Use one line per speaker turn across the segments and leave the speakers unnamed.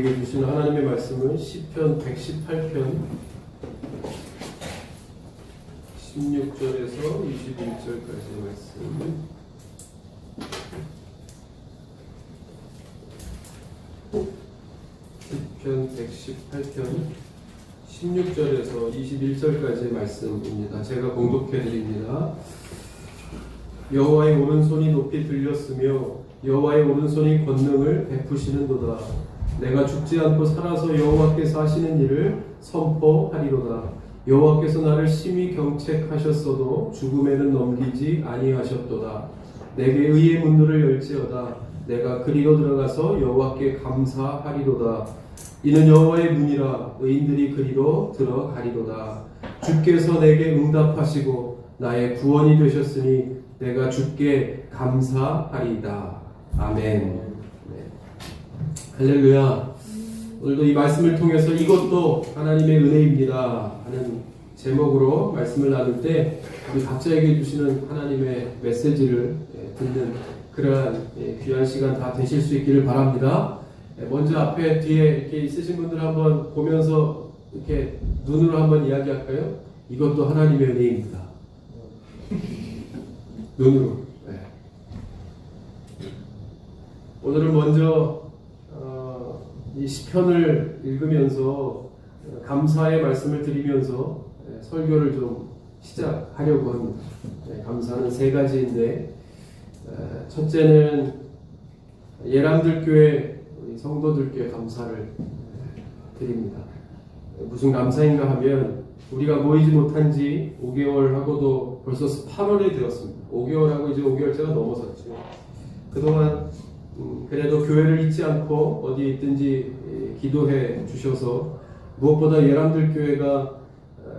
우리에게 주시는 하나님의 말씀은 시편 118편 16절에서 21절까지의 말씀. 시편 118편 16절에서 21절까지의 말씀입니다. 제가 공독해 드립니다. 여호와의 오른손이 높이 들렸으며 여호와의 오른손이 권능을 베푸시는도다. 내가 죽지 않고 살아서 여호와께서 하시는 일을 선포하리로다. 여호와께서 나를 심히 경책하셨어도 죽음에는 넘기지 아니하셨도다. 내게 의의 문들을 열지어다. 내가 그리로 들어가서 여호와께 감사하리로다. 이는 여호와의 문이라. 의인들이 그리로 들어가리로다. 주께서 내게 응답하시고 나의 구원이 되셨으니 내가 주께 감사하리이다. 아멘. 네. 할렐루야. 오늘도 이 말씀을 통해서 이것도 하나님의 은혜입니다 하는 제목으로 말씀을 나눌 때 우리 각자에게 주시는 하나님의 메시지를 듣는 그러한 귀한 시간 다 되실 수 있기를 바랍니다. 먼저 앞에 뒤에 이렇게 있으신 분들 한번 보면서 이렇게 눈으로 한번 이야기할까요? 이것도 하나님의 은혜입니다. 눈으로. 네. 오늘은 먼저 이 시편을 읽으면서 감사의 말씀을 드리면서 설교를 좀 시작하려고 합니다. 감사는 세 가지인데 첫째는 예람들교회 성도들께 감사를 드립니다. 무슨 감사인가 하면 우리가 모이지 못한 지 5개월 하고도 벌써 8월이 되었습니다. 5개월하고 이제 5개월째가 넘어섰죠. 그동안 그래도 교회를 잊지 않고 어디에 있든지 기도해 주셔서 무엇보다 예람들 교회가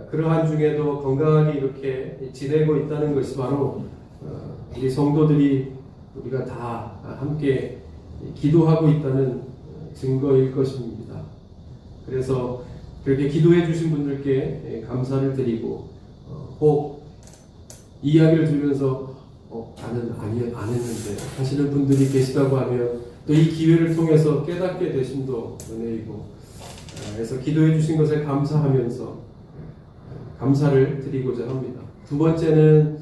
그러한 중에도 건강하게 이렇게 지내고 있다는 것이 바로 우리 성도들이 우리가 다 함께 기도하고 있다는 증거일 것입니다. 그래서 그렇게 기도해 주신 분들께 감사를 드리고 혹 이야기를 들으면서 나는 안 했는데 하시는 분들이 계시다고 하면 또 이 기회를 통해서 깨닫게 되심도 은혜이고 그래서 기도해 주신 것에 감사하면서 감사를 드리고자 합니다. 두 번째는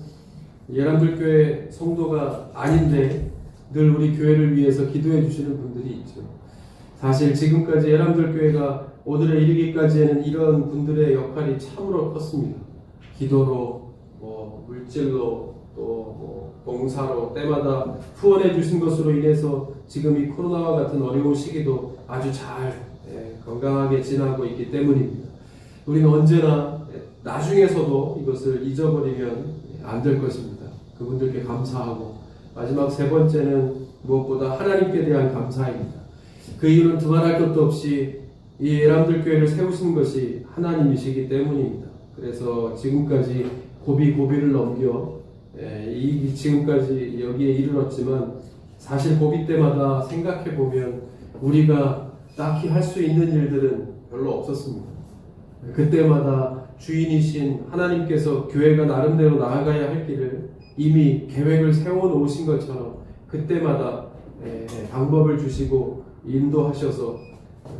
예람들교회 성도가 아닌데 늘 우리 교회를 위해서 기도해 주시는 분들이 있죠. 사실 지금까지 예람들교회가 오늘에 이르기까지에는 이런 분들의 역할이 참으로 컸습니다. 기도로, 물질로, 또 봉사로 때마다 후원해 주신 것으로 인해서 지금 이 코로나와 같은 어려운 시기도 아주 잘 건강하게 지나고 있기 때문입니다. 우리는 언제나 나중에서도 이것을 잊어버리면 안 될 것입니다. 그분들께 감사하고 마지막 세 번째는 무엇보다 하나님께 대한 감사입니다. 그 이유는 두말할 것도 없이 이 예람들 교회를 세우신 것이 하나님이시기 때문입니다. 그래서 지금까지 고비를 넘겨 지금까지 여기에 이르렀지만 사실 고비 때마다 생각해 보면 우리가 딱히 할 수 있는 일들은 별로 없었습니다. 그때마다 주인이신 하나님께서 교회가 나름대로 나아가야 할 길을 이미 계획을 세워 놓으신 것처럼 그때마다 방법을 주시고 인도하셔서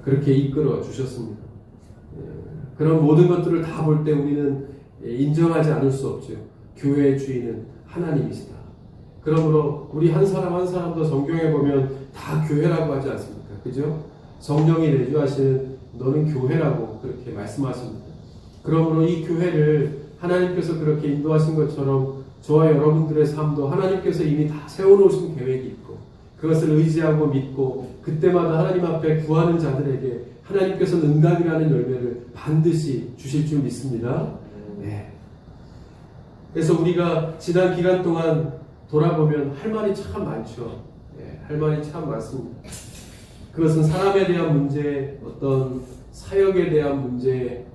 그렇게 이끌어 주셨습니다. 그런 모든 것들을 다 볼 때 우리는 인정하지 않을 수 없죠. 교회의 주인은 하나님이시다. 그러므로 우리 한 사람 한 사람도 성경에 보면 다 교회라고 하지 않습니까? 그죠? 성령이 내주하시는 너는 교회라고 그렇게 말씀하십니다. 그러므로 이 교회를 하나님께서 그렇게 인도하신 것처럼 저와 여러분들의 삶도 하나님께서 이미 다 세워놓으신 계획이 있고 그것을 의지하고 믿고 그때마다 하나님 앞에 구하는 자들에게 하나님께서는 응답이라는 열매를 반드시 주실 줄 믿습니다. 네. 그래서 우리가 지난 기간 동안 돌아보면 할 말이 참 많죠. 네, 할 말이 참 많습니다. 그것은 사람에 대한 문제, 어떤 사역에 대한 문제,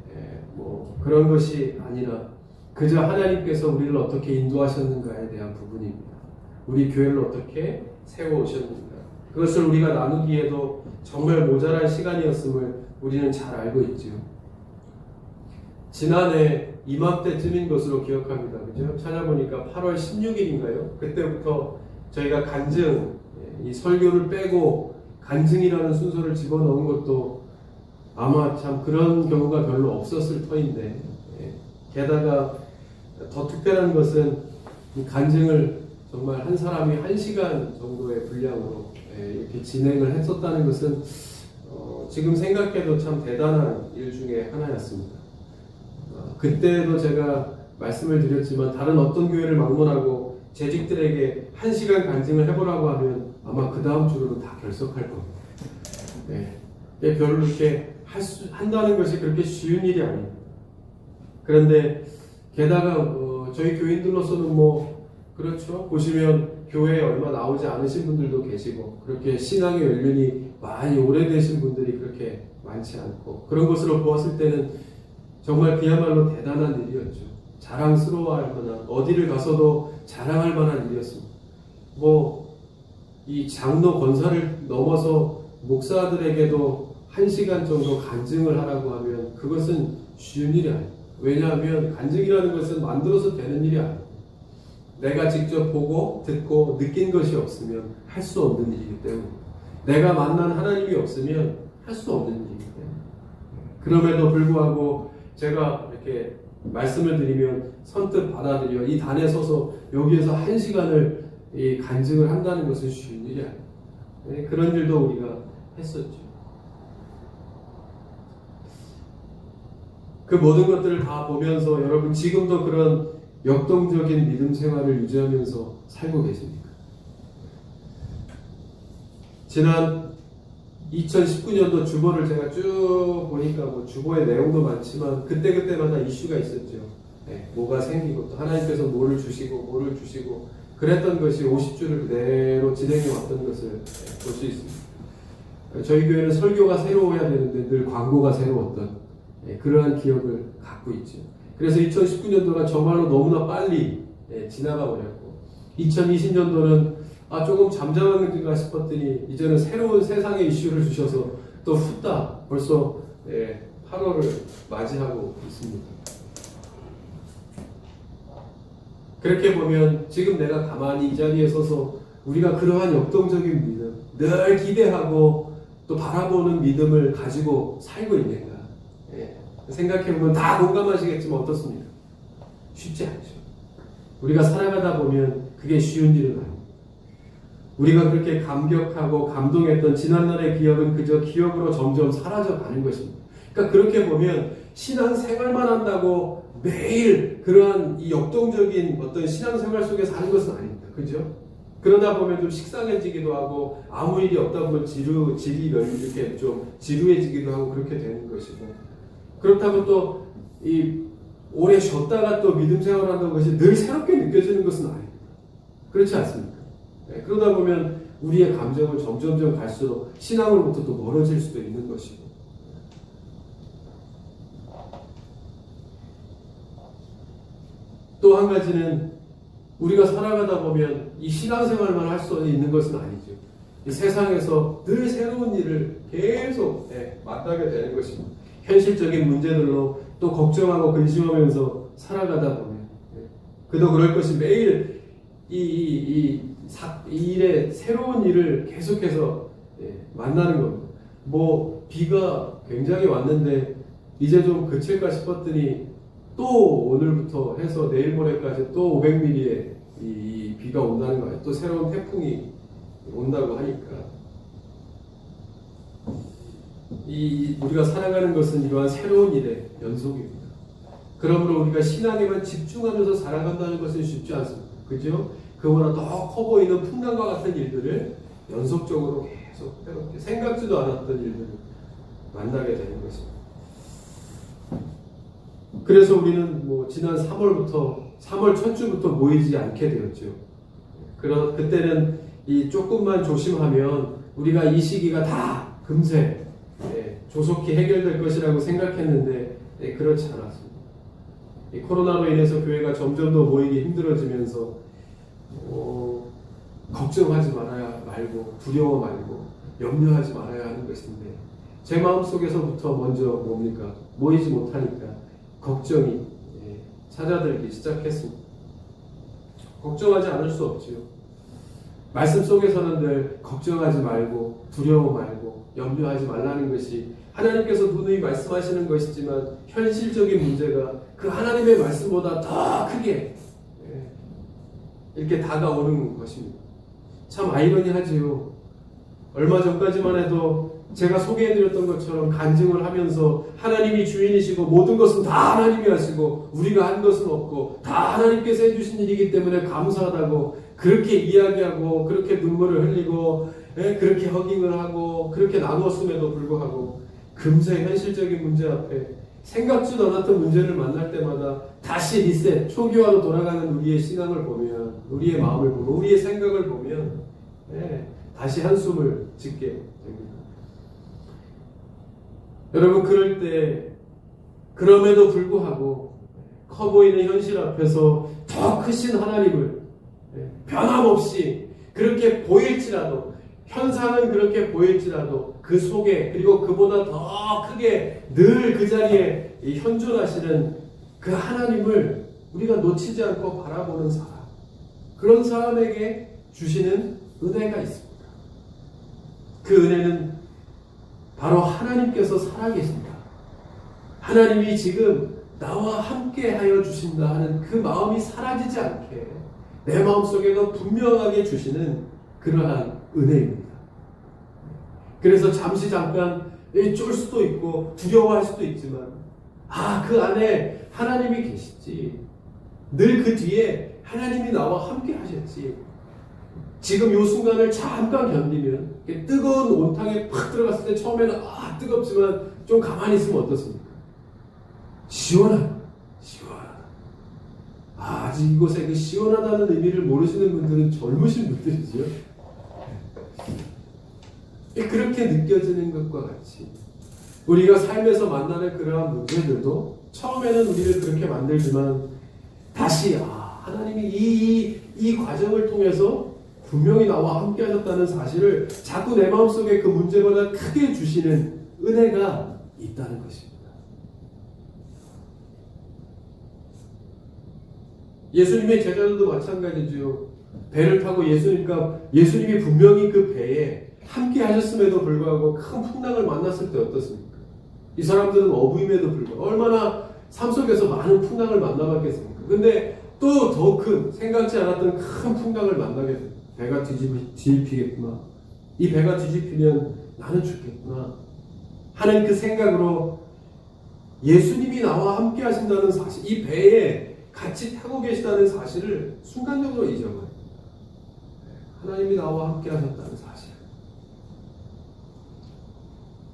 그런 것이 아니라 그저 하나님께서 우리를 어떻게 인도하셨는가에 대한 부분입니다. 우리 교회를 어떻게 세워오셨는가. 그것을 우리가 나누기에도 정말 모자란 시간이었음을 우리는 잘 알고 있죠. 지난해 이맘때쯤인 것으로 기억합니다. 그죠? 찾아보니까 8월 16일인가요? 그때부터 저희가 간증, 이 설교를 빼고 간증이라는 순서를 집어넣은 것도 아마 참 그런 경우가 별로 없었을 터인데, 게다가 더 특별한 것은 이 간증을 정말 한 사람이 1시간 정도의 분량으로 이렇게 진행을 했었다는 것은 지금 생각해도 참 대단한 일 중에 하나였습니다. 그때도 제가 말씀을 드렸지만 다른 어떤 교회를 방문하고 재직들에게 1시간 간증을 해보라고 하면 아마 그 다음 주로는 다 결석할 겁니다. 별로 이렇게 한다는 것이 그렇게 쉬운 일이 아닙니다. 그런데 게다가 저희 교인들로서는 그렇죠. 보시면 교회에 얼마 나오지 않으신 분들도 계시고 그렇게 신앙의 연륜이 많이 오래되신 분들이 그렇게 많지 않고 그런 것으로 보았을 때는 정말 그야말로 대단한 일이었죠. 자랑스러워할 만한, 어디를 가서도 자랑할 만한 일이었습니다. 이 장로 권사를 넘어서 목사들에게도 1시간 정도 간증을 하라고 하면 그것은 쉬운 일이 아니에요. 왜냐하면 간증이라는 것은 만들어서 되는 일이 아니에요. 내가 직접 보고 듣고 느낀 것이 없으면 할 수 없는 일이기 때문에, 내가 만난 하나님이 없으면 할 수 없는 일이기 때문에, 그럼에도 불구하고 제가 이렇게 말씀을 드리면 선뜻 받아들여 이 단에 서서 여기에서 1시간을 이 간증을 한다는 것은 쉬운 일이 아니에요. 그런 일도 우리가 했었죠. 그 모든 것들을 다 보면서 여러분 지금도 그런 역동적인 믿음 생활을 유지하면서 살고 계십니까? 지난 2019년도 주보를 제가 쭉 보니까 주보의 내용도 많지만 그때그때마다 이슈가 있었죠. 뭐가 생기고 또 하나님께서 뭐를 주시고 그랬던 것이 50주를 그대로 진행해 왔던 것을 볼 수 있습니다. 저희 교회는 설교가 새로워야 되는데 늘 광고가 새로웠던 그러한 기억을 갖고 있죠. 그래서 2019년도가 정말로 너무나 빨리 지나가 버렸고 2020년도는 조금 잠잠한가 싶었더니 이제는 새로운 세상의 이슈를 주셔서 또 후딱 벌써 8월을 맞이하고 있습니다. 그렇게 보면 지금 내가 가만히 이 자리에 서서 우리가 그러한 역동적인 믿음, 늘 기대하고 또 바라보는 믿음을 가지고 살고 있는가? 생각해보면 다 공감하시겠지만 어떻습니까? 쉽지 않죠. 우리가 살아가다 보면 그게 쉬운 일은 아닙니다. 우리가 그렇게 감격하고 감동했던 지난날의 기억은 그저 기억으로 점점 사라져가는 것입니다. 그러니까 그렇게 보면 신앙생활만 한다고 매일 그러한 이 역동적인 어떤 신앙생활 속에 사는 것은 아닙니다. 그죠? 그러다 보면 좀 식상해지기도 하고 아무 일이 없다 보면 질이 이렇게 좀 지루해지기도 하고 그렇게 되는 것이고, 그렇다고 또 이 오래 쉬었다가 또 믿음 생활한다는 것이 늘 새롭게 느껴지는 것은 아닙니다. 그렇지 않습니까? 그러다 보면 우리의 감정은 점점점 갈수록 신앙으로부터 또 멀어질 수도 있는 것이고, 또 한 가지는 우리가 살아가다 보면 이 신앙생활만 할 수 있는 것은 아니죠. 이 세상에서 늘 새로운 일을 계속 만나게 되는 것입니다. 현실적인 문제들로 또 걱정하고 근심하면서 살아가다 보면 그도 그럴 것이 매일 이 일에 새로운 일을 계속해서 만나는 겁니다. 비가 굉장히 왔는데 이제 좀 그칠까 싶었더니 또 오늘부터 해서 내일 모레까지 또 500mm의 이 비가 온다는 거예요. 또 새로운 태풍이 온다고 하니까 우리가 살아가는 것은 이러한 새로운 일의 연속입니다. 그러므로 우리가 신앙에만 집중하면서 살아간다는 것은 쉽지 않습니다. 그죠? 그보다 더 커 보이는 풍랑과 같은 일들을 연속적으로 계속 해롭게 생각지도 않았던 일들을 만나게 되는 것입니다. 그래서 우리는 지난 3월 첫 주부터 모이지 않게 되었죠. 그때는 이 조금만 조심하면 우리가 이 시기가 다 금세 조속히 해결될 것이라고 생각했는데 그렇지 않았습니다. 이 코로나로 인해서 교회가 점점 더 모이기 힘들어지면서 걱정하지 말고 두려워 말고 염려하지 말아야 하는 것인데 제 마음속에서부터 먼저 뭡니까? 모이지 못하니까 걱정이 찾아들기 시작했습니다. 걱정하지 않을 수 없지요. 말씀 속에서는 늘 걱정하지 말고 두려워 말고 염려하지 말라는 것이 하나님께서 누누이 말씀하시는 것이지만 현실적인 문제가 그 하나님의 말씀보다 더 크게 이렇게 다가오는 것입니다. 참 아이러니하지요. 얼마 전까지만 해도 제가 소개해드렸던 것처럼 간증을 하면서 하나님이 주인이시고 모든 것은 다 하나님이 하시고 우리가 한 것은 없고 다 하나님께서 해주신 일이기 때문에 감사하다고 그렇게 이야기하고 그렇게 눈물을 흘리고 그렇게 허깅을 하고 그렇게 나누었음에도 불구하고 금세 현실적인 문제 앞에 생각지도 않았던 문제를 만날 때마다 다시 리셋, 초기화로 돌아가는 우리의 신앙을 보면 우리의 마음을 보면 우리의 생각을 보면 다시 한숨을 짓게 됩니다. 여러분 그럴 때 그럼에도 불구하고 커 보이는 현실 앞에서 더 크신 하나님을 변함없이 그렇게 보일지라도 현상은 그렇게 보일지라도 그 속에 그리고 그보다 더 크게 늘 그 자리에 현존하시는 그 하나님을 우리가 놓치지 않고 바라보는 사람, 그런 사람에게 주시는 은혜가 있습니다. 그 은혜는 바로 하나님께서 살아계신다, 하나님이 지금 나와 함께 하여 주신다 하는 그 마음이 사라지지 않게 내 마음속에도 분명하게 주시는 그러한 은혜입니다. 그래서 잠시 잠깐 쫄 수도 있고 두려워할 수도 있지만 그 안에 하나님이 계시지, 늘 그 뒤에 하나님이 나와 함께 하셨지, 지금 이 순간을 잠깐 견디면 뜨거운 온탕에 팍 들어갔을 때 처음에는 뜨겁지만 좀 가만히 있으면 어떻습니까? 시원하다. 아직 이곳에 그 시원하다는 의미를 모르시는 분들은 젊으신 분들이지요. 그렇게 느껴지는 것과 같이 우리가 삶에서 만나는 그러한 문제들도 처음에는 우리를 그렇게 만들지만 다시 하나님이 이 과정을 통해서 분명히 나와 함께 하셨다는 사실을 자꾸 내 마음속에 그 문제보다 크게 주시는 은혜가 있다는 것입니다. 예수님의 제자들도 마찬가지죠. 배를 타고 예수님이 분명히 그 배에 함께 하셨음에도 불구하고 큰 풍랑을 만났을 때 어떻습니까? 이 사람들은 어부임에도 불구하고 얼마나 삶 속에서 많은 풍랑을 만나봤겠습니까? 근데 또 더 큰, 생각지 않았던 큰 풍랑을 만나게 돼요. 배가 뒤집히겠구나. 이 배가 뒤집히면 나는 죽겠구나 하는 그 생각으로 예수님이 나와 함께 하신다는 사실, 이 배에 같이 타고 계시다는 사실을 순간적으로 잊어버려요. 하나님이 나와 함께 하셨다는 사실.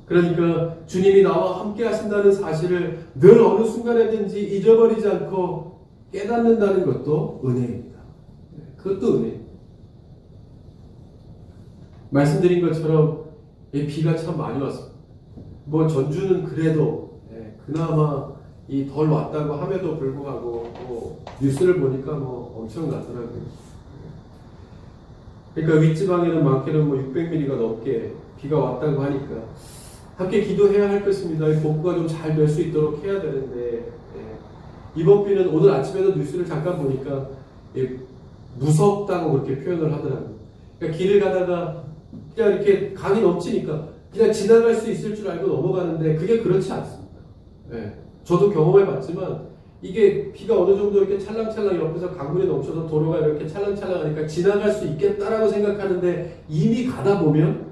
그러니까 주님이 나와 함께 하신다는 사실을 늘 어느 순간에든지 잊어버리지 않고 깨닫는다는 것도 은혜입니다. 그것도 은혜입니다. 말씀드린 것처럼 비가 참 많이 왔습니다. 전주는 그래도 그나마 덜 왔다고 함에도 불구하고 뉴스를 보니까 엄청 나더라고요. 그러니까 윗지방에는 많게는 600mm가 넘게 비가 왔다고 하니까 함께 기도해야 할 것입니다. 복구가 좀 잘 될 수 있도록 해야 되는데 이번 비는 오늘 아침에도 뉴스를 잠깐 보니까 무섭다고 그렇게 표현을 하더라고요. 그러니까 길을 가다가 그냥 이렇게 강이 넘치니까 그냥 지나갈 수 있을 줄 알고 넘어가는데 그게 그렇지 않습니다. 저도 경험해봤지만 이게 비가 어느 정도 이렇게 찰랑찰랑 옆에서 강물이 넘쳐서 도로가 이렇게 찰랑찰랑하니까 지나갈 수 있겠다라고 생각하는데 이미 가다 보면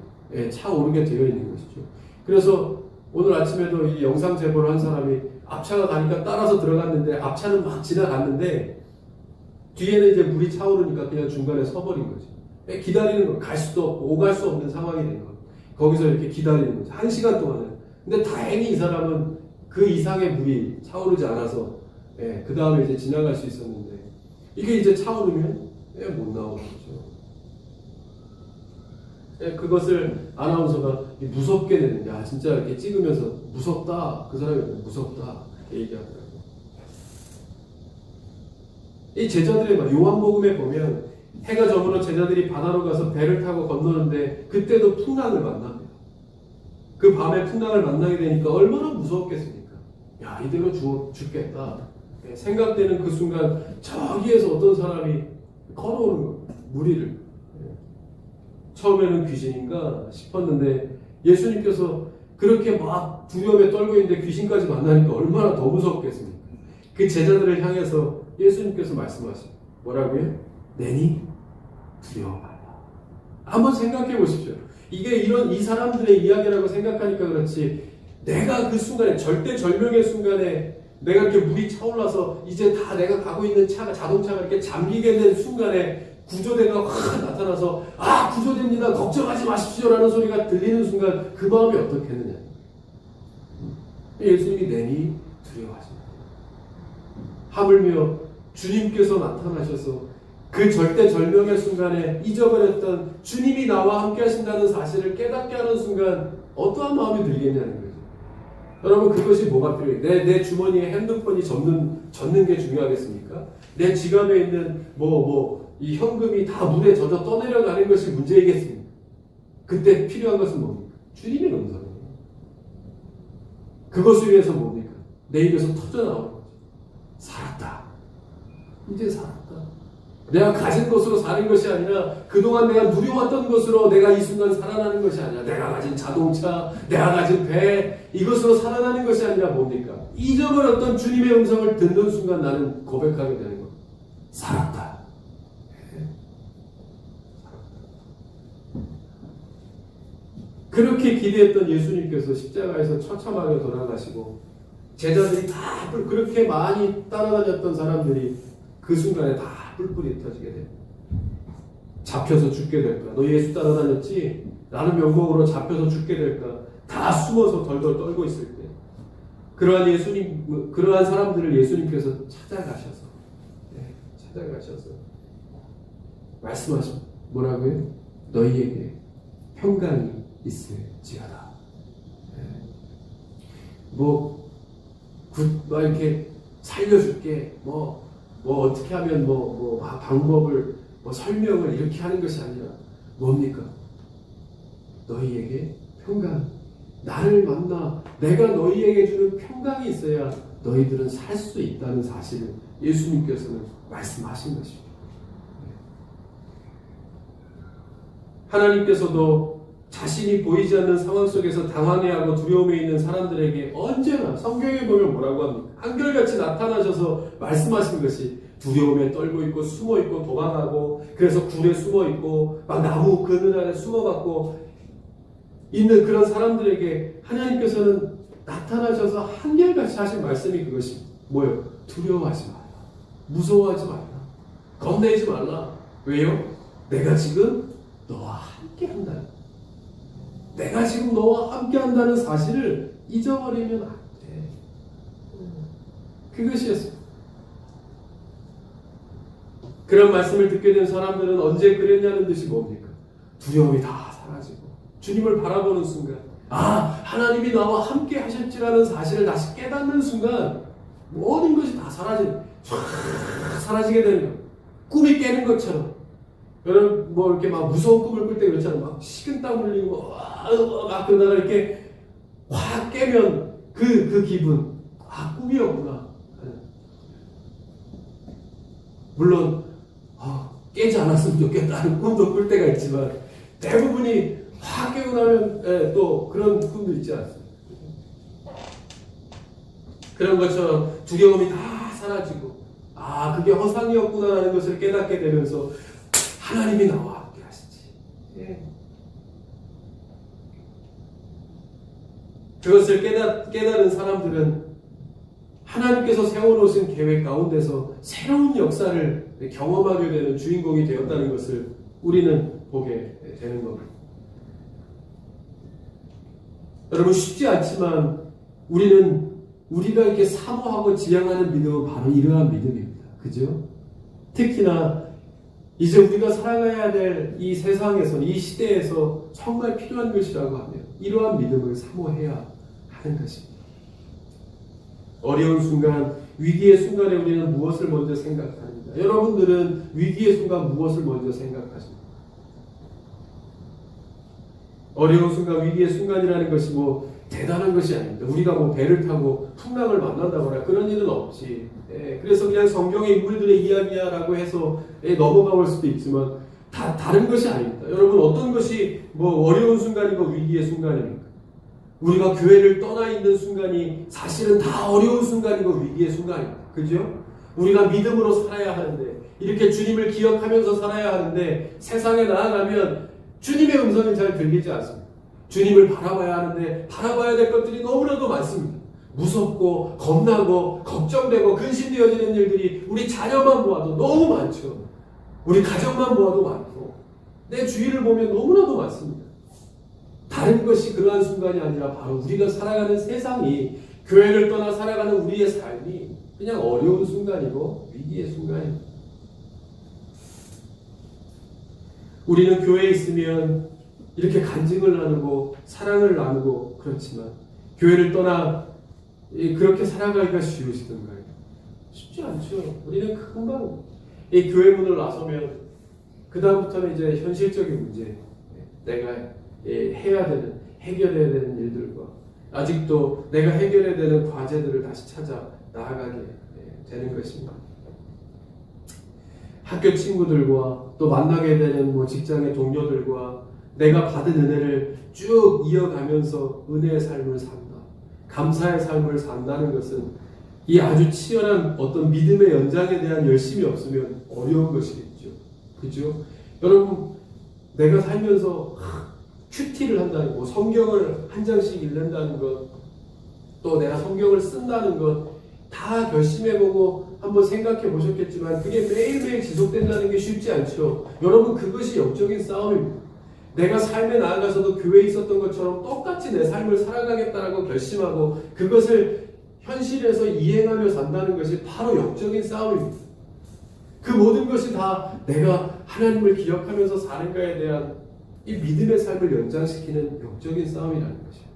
차 오르게 되어 있는 것이죠. 그래서 오늘 아침에도 이 영상 제보를 한 사람이 앞차가 가니까 따라서 들어갔는데 앞차는 막 지나갔는데 뒤에는 이제 물이 차오르니까 그냥 중간에 서버린 거죠. 기다리는 거, 갈 수도 없고 오갈 수 없는 상황이 된 거예요. 거기서 이렇게 기다리는 거죠. 1시간 동안은. 근데 다행히 이 사람은 그 이상의 물이 차오르지 않아서 그 다음에 이제 지나갈 수 있었는데 이게 이제 차오르면 못 나오겠죠. 그것을 아나운서가 무섭게 되는, 진짜 이렇게 찍으면서 무섭다, 그 사람이 무섭다 이렇게 얘기하더라고요. 이 제자들의 말, 요한복음에 보면 해가 저물어 제자들이 바다로 가서 배를 타고 건너는데 그때도 풍랑을 만납니다. 그 밤에 풍랑을 만나게 되니까 얼마나 무섭겠습니까? 이대로 죽겠다 생각되는 그 순간 저기에서 어떤 사람이 걸어오는 거예요. 무리를. 처음에는 귀신인가 싶었는데 예수님께서 그렇게 막 두려움에 떨고 있는데 귀신까지 만나니까 얼마나 더 무섭겠습니까? 그 제자들을 향해서 예수님께서 말씀하십니다. 뭐라고요? 내니 두려워 말라. 한번 생각해 보십시오. 이게 이 사람들의 이야기라고 생각하니까 그렇지, 내가 그 순간에, 절대절명의 순간에 내가 이렇게 물이 차올라서 이제 다 내가 가고 있는 자동차가 이렇게 잠기게 된 순간에 구조대가 확 나타나서 구조됩니다, 걱정하지 마십시오라는 소리가 들리는 순간 그 마음이 어떻겠느냐. 예수님이 내니 두려워하지 마라. 하물며 주님께서 나타나셔서 그 절대절명의 순간에 잊어버렸던 주님이 나와 함께 하신다는 사실을 깨닫게 하는 순간 어떠한 마음이 들겠냐는 거죠. 여러분, 그것이 뭐가 필요해요? 내 주머니에 핸드폰이 젖는 게 중요하겠습니까? 내 지갑에 있는 이 현금이 다 물에 젖어 떠내려가는 것이 문제이겠습니까? 그때 필요한 것은 뭡니까? 주님의 음성이에요. 그것을 위해서 뭡니까? 내 입에서 터져나오는 거죠. 살았다. 이제 살았다. 내가 가진 것으로 사는 것이 아니라 그동안 내가 누려왔던 것으로 내가 이 순간 살아나는 것이 아니라 내가 가진 자동차, 내가 가진 배, 이것으로 살아나는 것이 아니라 뭡니까? 잊어버렸던 주님의 음성을 듣는 순간 나는 고백하게 되는 것. 살았다. 그렇게 기대했던 예수님께서 십자가에서 처참하게 돌아가시고 제자들이 다 그렇게 많이 따라다녔던 사람들이 그 순간에 다 뿔뿔이 터지게 됩니다. 잡혀서 죽게 될까? 너 예수 따라다녔지? 라는 명목으로 잡혀서 죽게 될까? 다 숨어서 덜덜 떨고 있을 때 그러한 사람들을 예수님께서 찾아가셔서 말씀하십니다. 뭐라고요? 너희에게 평강이 있을지어다. 막 이렇게 살려줄게. 어떻게 하면 방법을 설명을 이렇게 하는 것이 아니라 뭡니까? 너희에게 평강. 나를 만나 내가 너희에게 주는 평강이 있어야 너희들은 살 수 있다는 사실을 예수님께서는 말씀하신 것입니다. 하나님께서도 자신이 보이지 않는 상황 속에서 당황해하고 두려움에 있는 사람들에게 언제나 성경에 보면 뭐라고 합니까? 한결같이 나타나셔서 말씀하시는 것이 두려움에 떨고 있고 숨어 있고 도망가고 그래서 굴에 숨어 있고 막 나무 그늘 안에 숨어갖고 있는 그런 사람들에게 하나님께서는 나타나셔서 한결같이 하신 말씀이 그것이 뭐예요? 두려워하지 마라. 무서워하지 말라. 겁내지 말라. 왜요? 내가 지금 너와 함께 한다. 내가 지금 너와 함께 한다는 사실을 잊어버리면 안 돼. 그것이었어요. 그런 말씀을 듣게 된 사람들은 언제 그랬냐는 듯이 뭡니까? 두려움이 다 사라지고 주님을 바라보는 순간 하나님이 나와 함께 하실지라는 사실을 다시 깨닫는 순간 모든 것이 다 사라지게 되는 거예요. 꿈이 깨는 것처럼. 여러분 이렇게 막 무서운 꿈을 꿀 때 그렇잖아요. 막 식은땀 흘리고 막 그러다가 이렇게 확 깨면 그 기분 꿈이었구나. 물론 깨지 않았으면 좋겠다는 꿈도 꿀 때가 있지만 대부분이 확 깨고 나면 또 그런 꿈도 있지 않습니까? 그런 것처럼 두려움이 다 사라지고 그게 허상이었구나라는 것을 깨닫게 되면서 하나님이 나와 함께 하시지. 그것을 깨달은 사람들은 하나님께서 세워놓으신 계획 가운데서 새로운 역사를 경험하게 되는 주인공이 되었다는 것을 우리는 보게 되는 겁니다. 여러분 쉽지 않지만 우리가 이렇게 사모하고 지향하는 믿음은 바로 이러한 믿음입니다. 그죠? 특히나 이제 우리가 살아가야 될 이 세상에서, 이 시대에서 정말 필요한 것이라고 하면 이러한 믿음을 사모해야 하는 것입니다. 어려운 순간, 위기의 순간에 우리는 무엇을 먼저 생각합니다? 여러분들은 위기의 순간 무엇을 먼저 생각하십니까? 어려운 순간, 위기의 순간이라는 것이 대단한 것이 아닙니다. 우리가 배를 타고 풍랑을 만난다거나 그런 일은 없지. 그래서 그냥 성경의 인물들의 이야기야라고 해서 넘어가 볼 수도 있지만 다른 것이 아닙니다. 여러분, 어떤 것이 뭐 어려운 순간이고 위기의 순간입니까? 우리가 교회를 떠나 있는 순간이 사실은 다 어려운 순간이고 위기의 순간입니다. 그죠? 우리가 믿음으로 살아야 하는데, 이렇게 주님을 기억하면서 살아야 하는데, 세상에 나아가면 주님의 음성이 잘 들리지 않습니다. 주님을 바라봐야 하는데 바라봐야 될 것들이 너무나도 많습니다. 무섭고 겁나고 걱정되고 근심되어지는 일들이 우리 자녀만 보아도 너무 많죠. 우리 가정만 보아도 많고 내 주위를 보면 너무나도 많습니다. 다른 것이 그러한 순간이 아니라 바로 우리가 살아가는 세상이, 교회를 떠나 살아가는 우리의 삶이 그냥 어려운 순간이고 위기의 순간입니다. 우리는 교회에 있으면 이렇게 간증을 나누고 사랑을 나누고 그렇지만, 교회를 떠나 그렇게 살아가기가 쉬우시던가요? 쉽지 않죠. 우리는 금방 이 교회 문을 나서면 그 다음부터는 이제 현실적인 문제, 내가 해야 되는, 해결해야 되는 일들과 아직도 내가 해결해야 되는 과제들을 다시 찾아 나아가게 되는 것입니다. 학교 친구들과 또 만나게 되는 뭐 직장의 동료들과 내가 받은 은혜를 쭉 이어가면서 은혜의 삶을 산다, 감사의 삶을 산다는 것은 이 아주 치열한 어떤 믿음의 연장에 대한 열심이 없으면 어려운 것이겠죠. 그죠? 여러분, 내가 살면서 큐티를 한다는 것, 성경을 한 장씩 읽는다는 것, 또 내가 성경을 쓴다는 것, 다 결심해보고 한번 생각해 보셨겠지만 그게 매일매일 지속된다는 게 쉽지 않죠. 여러분, 그것이 영적인 싸움입니다. 내가 삶에 나아가서도 교회에 있었던 것처럼 똑같이 내 삶을 살아가겠다라고 결심하고 그것을 현실에서 이행하며 산다는 것이 바로 영적인 싸움입니다. 그 모든 것이 다 내가 하나님을 기억하면서 사는가에 대한 이 믿음의 삶을 연장시키는 영적인 싸움이라는 것입니다.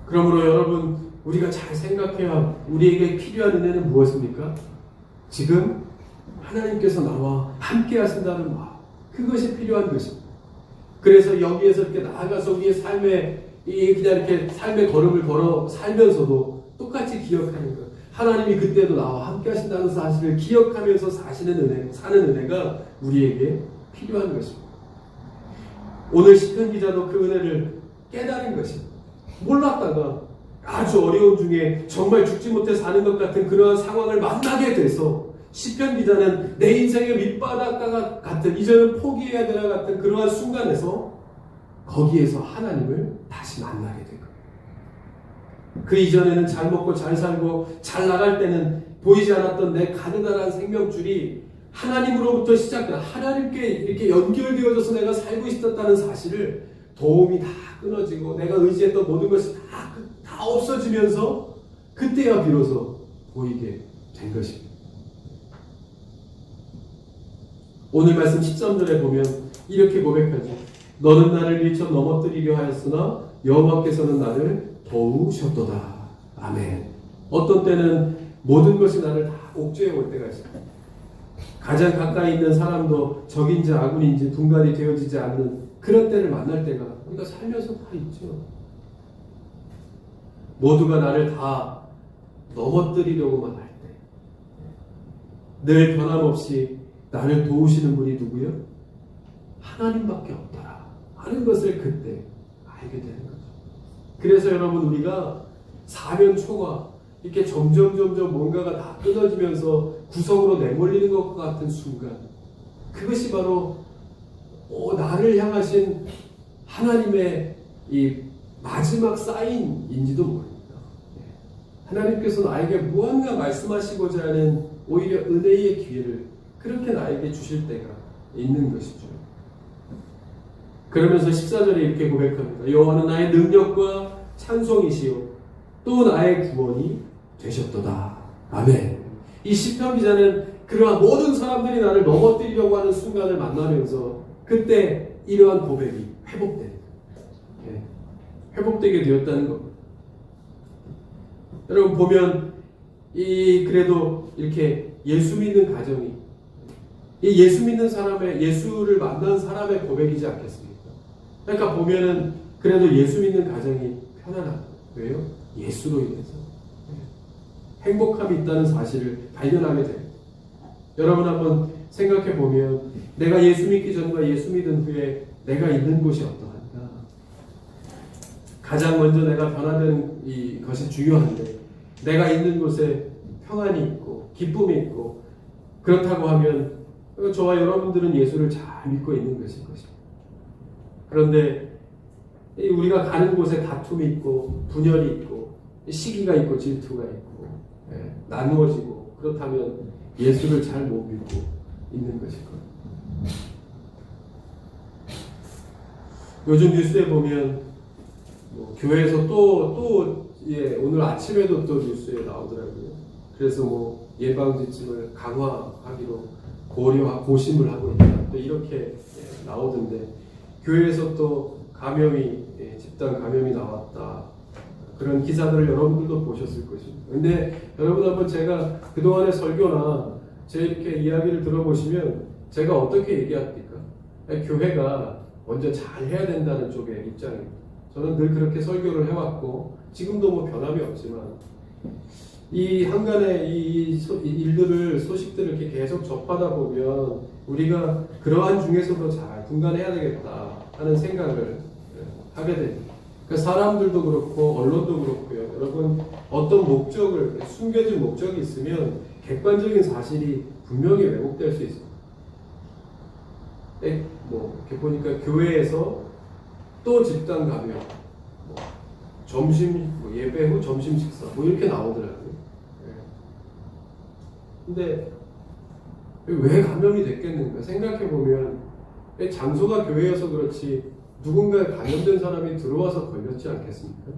그러므로 여러분, 우리가 잘 생각해야 우리에게 필요한 은혜는 무엇입니까? 지금 하나님께서 나와 함께 하신다는 마음, 그것이 필요한 것입니다. 그래서 여기에서 이렇게 나아가서 우리의 삶에 그냥 이렇게 삶의 걸음을 걸어 살면서도 똑같이 기억하는 것, 하나님이 그때도 나와 함께 하신다는 사실을 기억하면서 사는 은혜가 우리에게 필요한 것입니다. 오늘 시편 기자도 그 은혜를 깨달은 것입니다. 몰랐다가 아주 어려운 중에 정말 죽지 못해 사는 것 같은 그러한 상황을 만나게 돼서 시편 기자는 내 인생의 밑바닥과 같은, 이제는 포기해야 되나 같은 그러한 순간에서 거기에서 하나님을 다시 만나게 된 거예요. 그 이전에는 잘 먹고 잘 살고 잘 나갈 때는 보이지 않았던 내 가느다란 생명줄이 하나님으로부터 시작된, 하나님께 이렇게 연결되어져서 내가 살고 있었다는 사실을, 도움이 다 끊어지고 내가 의지했던 모든 것이 다 없어지면서 그때야 비로소 보이게 된 것입니다. 오늘 말씀 13절에 보면 이렇게 고백하죠. 너는 나를 미쳐 넘어뜨리려 하였으나 여호와께서는 나를 도우셨도다. 아멘. 어떤 때는 모든 것이 나를 다 옥죄해 올 때가 있습니다. 가장 가까이 있는 사람도 적인지 아군인지 분간이 되어지지 않는 그런 때를 만날 때가 우리가 살면서 다 있죠. 모두가 나를 다 넘어뜨리려고만 할 때, 늘 변함없이 나를 도우시는 분이 누구요? 하나님밖에 없더라 하는 것을 그때 알게 되는 거죠. 그래서 여러분, 우리가 사면초가 이렇게 점점 뭔가가 다 끊어지면서 구석으로 내몰리는 것과 같은 순간, 그것이 바로 나를 향하신 하나님의 이 마지막 사인인지도 모릅니다. 하나님께서 나에게 무언가 말씀하시고자 하는 오히려 은혜의 기회를 그렇게 나에게 주실 때가 있는 것이죠. 그러면서 14절에 이렇게 고백합니다. 여호와는 나의 능력과 찬송이시요 또 나의 구원이 되셨도다. 아멘. 이 시편 기자는 그러한 모든 사람들이 나를 넘어뜨리려고 하는 순간을 만나면서 그때 이러한 고백이 회복되게 되었다는 겁니다. 여러분 보면 그래도 이렇게 예수 믿는 가정이, 이 예수 믿는 사람의, 예수를 만난 사람의 고백이지 않겠습니까? 그러니까 보면은 그래도 예수 믿는 가정이 편안하다. 왜요? 예수로 인해서. 행복함이 있다는 사실을 발견하게 됩니다. 여러분 한번 생각해 보면 내가 예수 믿기 전과 예수 믿은 후에 내가 있는 곳이 어떠한가? 가장 먼저 내가 변화되는 것이 중요한데 내가 있는 곳에 평안이 있고 기쁨이 있고 그렇다고 하면 저와 여러분들은 예수를 잘 믿고 있는 것일 것입니다. 그런데 우리가 가는 곳에 다툼이 있고 분열이 있고 시기가 있고 질투가 있고 나누어지고 그렇다면 예수를 잘 못 믿고 있는 것일 거예요. 요즘 뉴스에 보면 교회에서 오늘 아침에도 또 뉴스에 나오더라고요. 그래서 예방지침을 강화하기로 고심을 하고 있다. 또 이렇게 나오던데 교회에서 또 집단 감염이 나왔다. 그런 기사들을 여러분들도 보셨을 것입니다. 근데 여러분 한번 제가 그동안의 설교나 제 이렇게 이야기를 들어보시면 제가 어떻게 얘기합니까? 교회가 먼저 잘 해야 된다는 쪽의 입장입니다. 저는 늘 그렇게 설교를 해왔고 지금도 변함이 없지만 이 한간의 이 일들을 소식들을 이렇게 계속 접하다 보면 우리가 그러한 중에서도 잘 분간해야 되겠다 하는 생각을 하게 됩니다. 그러니까 사람들도 그렇고 언론도 그렇고요. 여러분 어떤 목적을 숨겨진 목적이 있으면 객관적인 사실이 분명히 왜곡될 수 있습니다. 이렇게 보니까 교회에서 또 집단 감염, 점심 예배 후 점심 식사 이렇게 나오더라고요. 근데 왜 감염이 됐겠는가 생각해 보면 장소가 교회여서 그렇지 누군가 감염된 사람이 들어와서 걸렸지 않겠습니까?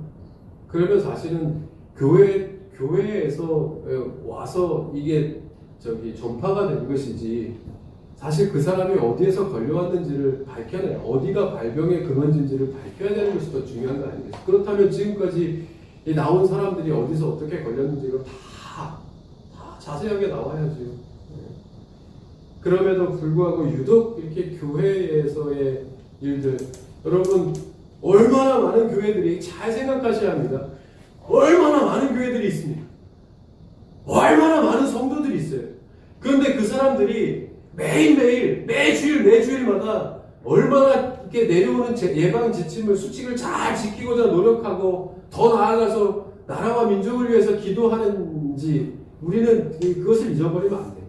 그러면 사실은 교회에서 와서 이게 전파가 된 것이지 사실 그 사람이 어디에서 걸려왔는지를 어디가 발병의 근원인지를 밝혀야 되는 것이 더 중요한 거 아니겠어요? 그렇다면 지금까지 나온 사람들이 어디서 어떻게 걸렸는지 이거 다 자세하게 나와야죠. 그럼에도 불구하고 유독 이렇게 교회에서의 일들 여러분 얼마나 많은 교회들이 잘 생각하셔야 합니다. 얼마나 많은 교회들이 있습니다. 얼마나 많은 성도들이 있어요. 그런데 그 사람들이 매일매일 매주일마다 얼마나 이렇게 내려오는 예방 지침을 수칙을 잘 지키고자 노력하고 더 나아가서 나라와 민족을 위해서 기도하는지 우리는 그것을 잊어버리면 안 돼요.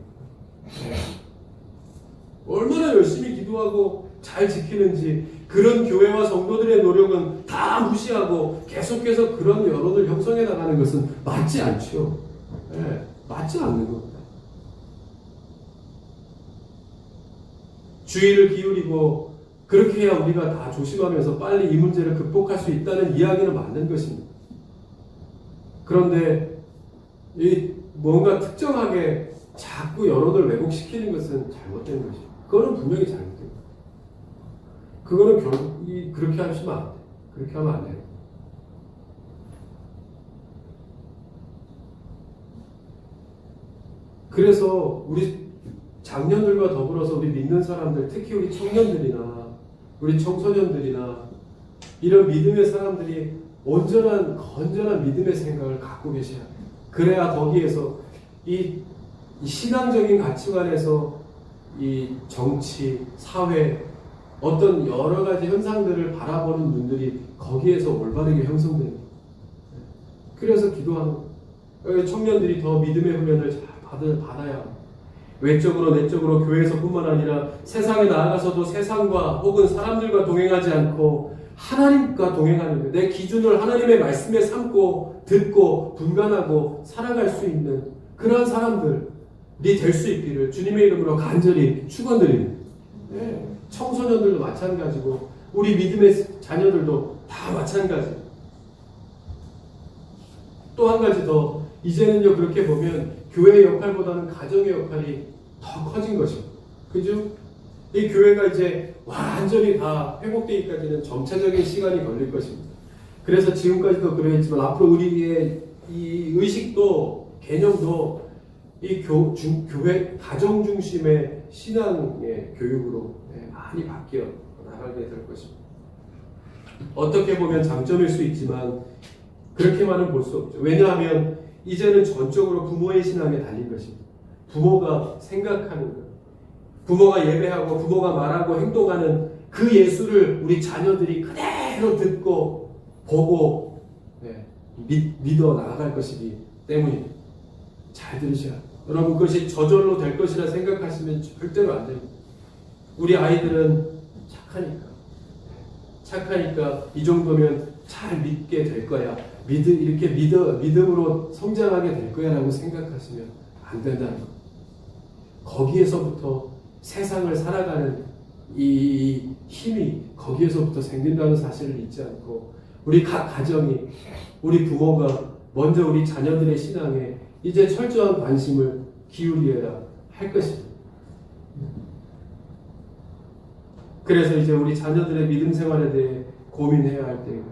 얼마나 열심히 기도하고 잘 지키는지 그런 교회와 성도들의 노력은 다 무시하고 계속해서 그런 여론을 형성해 나가는 것은 맞지 않죠. 맞지 않는 겁니다. 주의를 기울이고 그렇게 해야 우리가 다 조심하면서 빨리 이 문제를 극복할 수 있다는 이야기는 맞는 것입니다. 그런데 뭔가 특정하게 자꾸 여론을 왜곡시키는 것은 잘못된 것이죠. 그거는 분명히 잘못된 거예요. 그거는 결국 그렇게 하시면 안 돼요. 그렇게 하면 안 돼요. 그래서 우리 장년들과 더불어서 우리 믿는 사람들, 특히 우리 청년들이나 우리 청소년들이나 이런 믿음의 사람들이 건전한 믿음의 생각을 갖고 계셔야 돼요. 그래야 거기에서 이 신앙적인 가치관에서 이 정치, 사회, 어떤 여러 가지 현상들을 바라보는 눈들이 거기에서 올바르게 형성됩니다. 그래서 기도하는 거예요. 청년들이 더 믿음의 훈련을 잘 받아야 합니다. 외적으로 내적으로 교회에서뿐만 아니라 세상에 나아가서도 세상과 혹은 사람들과 동행하지 않고 하나님과 동행하는 거예요. 내 기준을 하나님의 말씀에 삼고 듣고 분간하고 살아갈 수 있는 그러한 사람들이 될 수 있기를 주님의 이름으로 간절히 축원드립니다. 청소년들도 마찬가지고 우리 믿음의 자녀들도 다 마찬가지. 또 한 가지 더 이제는요 그렇게 보면 교회의 역할보다는 가정의 역할이 더 커진 것입니다. 그죠? 이 교회가 이제 완전히 다 회복되기까지는 점차적인 시간이 걸릴 것입니다. 그래서 지금까지도 그랬지만 앞으로 우리의 이 의식도 개념도 이 교회 가정 중심의 신앙의 교육으로 많이 바뀌어 나가게 될 것입니다. 어떻게 보면 장점일 수 있지만 그렇게만은 볼 수 없죠. 왜냐하면 이제는 전적으로 부모의 신앙에 달린 것입니다. 부모가 생각하는 것, 부모가 예배하고 부모가 말하고 행동하는 그 예수를 우리 자녀들이 그대로 듣고 보고 믿어 나아갈 것이기 때문입니다. 잘 들으셔야 합니다. 여러분, 그것이 저절로 될 것이라 생각하시면 절대로 안 됩니다. 우리 아이들은 착하니까 이 정도면 잘 믿게 될 거야. 이렇게 믿음으로 성장하게 될 거야 라고 생각하시면 안 된다는 것. 거기에서부터 세상을 살아가는 이 힘이 거기에서부터 생긴다는 사실을 잊지 않고, 우리 각 가정이, 우리 부모가 먼저 우리 자녀들의 신앙에 이제 철저한 관심을 기울여야 할 것입니다. 그래서 이제 우리 자녀들의 믿음 생활에 대해 고민해야 할 때입니다.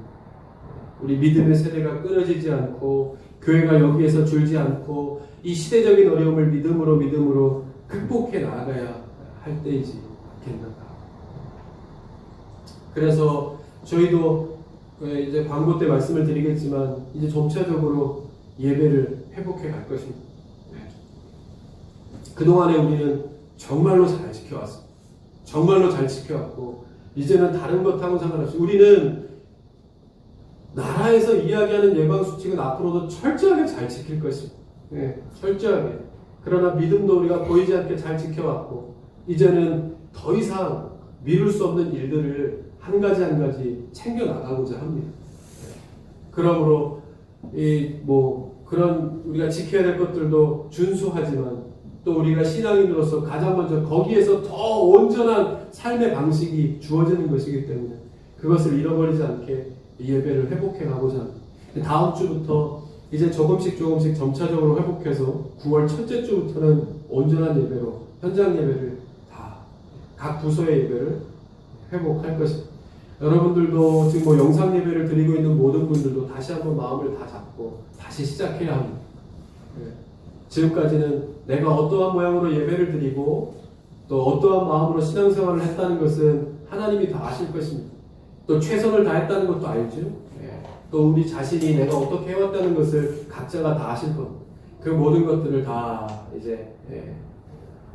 우리 믿음의 세대가 끊어지지 않고 교회가 여기에서 줄지 않고 이 시대적인 어려움을 믿음으로 극복해 나아가야 할 때이지 않겠는가. 그래서 저희도 이제 광고 때 말씀을 드리겠지만 이제 점차적으로 예배를 회복해 갈 것입니다. 그동안에 우리는 정말로 잘 지켜왔습니다. 정말로 잘 지켜왔고, 이제는 다른 것하고 상관없이 우리는 나라에서 이야기하는 예방수칙은 앞으로도 철저하게 잘 지킬 것입니다. 철저하게. 그러나 믿음도 우리가 보이지 않게 잘 지켜왔고, 이제는 더 이상 미룰 수 없는 일들을 한 가지 챙겨 나가고자 합니다. 그러므로 그런 우리가 지켜야 될 것들도 준수하지만, 또 우리가 신앙인으로서 가장 먼저 거기에서 더 온전한 삶의 방식이 주어지는 것이기 때문에 그것을 잃어버리지 않게 예배를 회복해 가고자 합니다. 다음 주부터 이제 조금씩 점차적으로 회복해서 9월 첫째 주부터는 온전한 예배로, 현장 예배를 다 각 부서의 예배를 회복할 것입니다. 여러분들도 지금 영상 예배를 드리고 있는 모든 분들도 다시 한번 마음을 다 잡고 다시 시작해야 합니다. 지금까지는 내가 어떠한 모양으로 예배를 드리고 또 어떠한 마음으로 신앙생활을 했다는 것은 하나님이 다 아실 것입니다. 또 최선을 다했다는 것도 알죠. 또 우리 자신이 내가 어떻게 해왔다는 것을 각자가 다 아실 겁니다. 그 모든 것들을 다 이제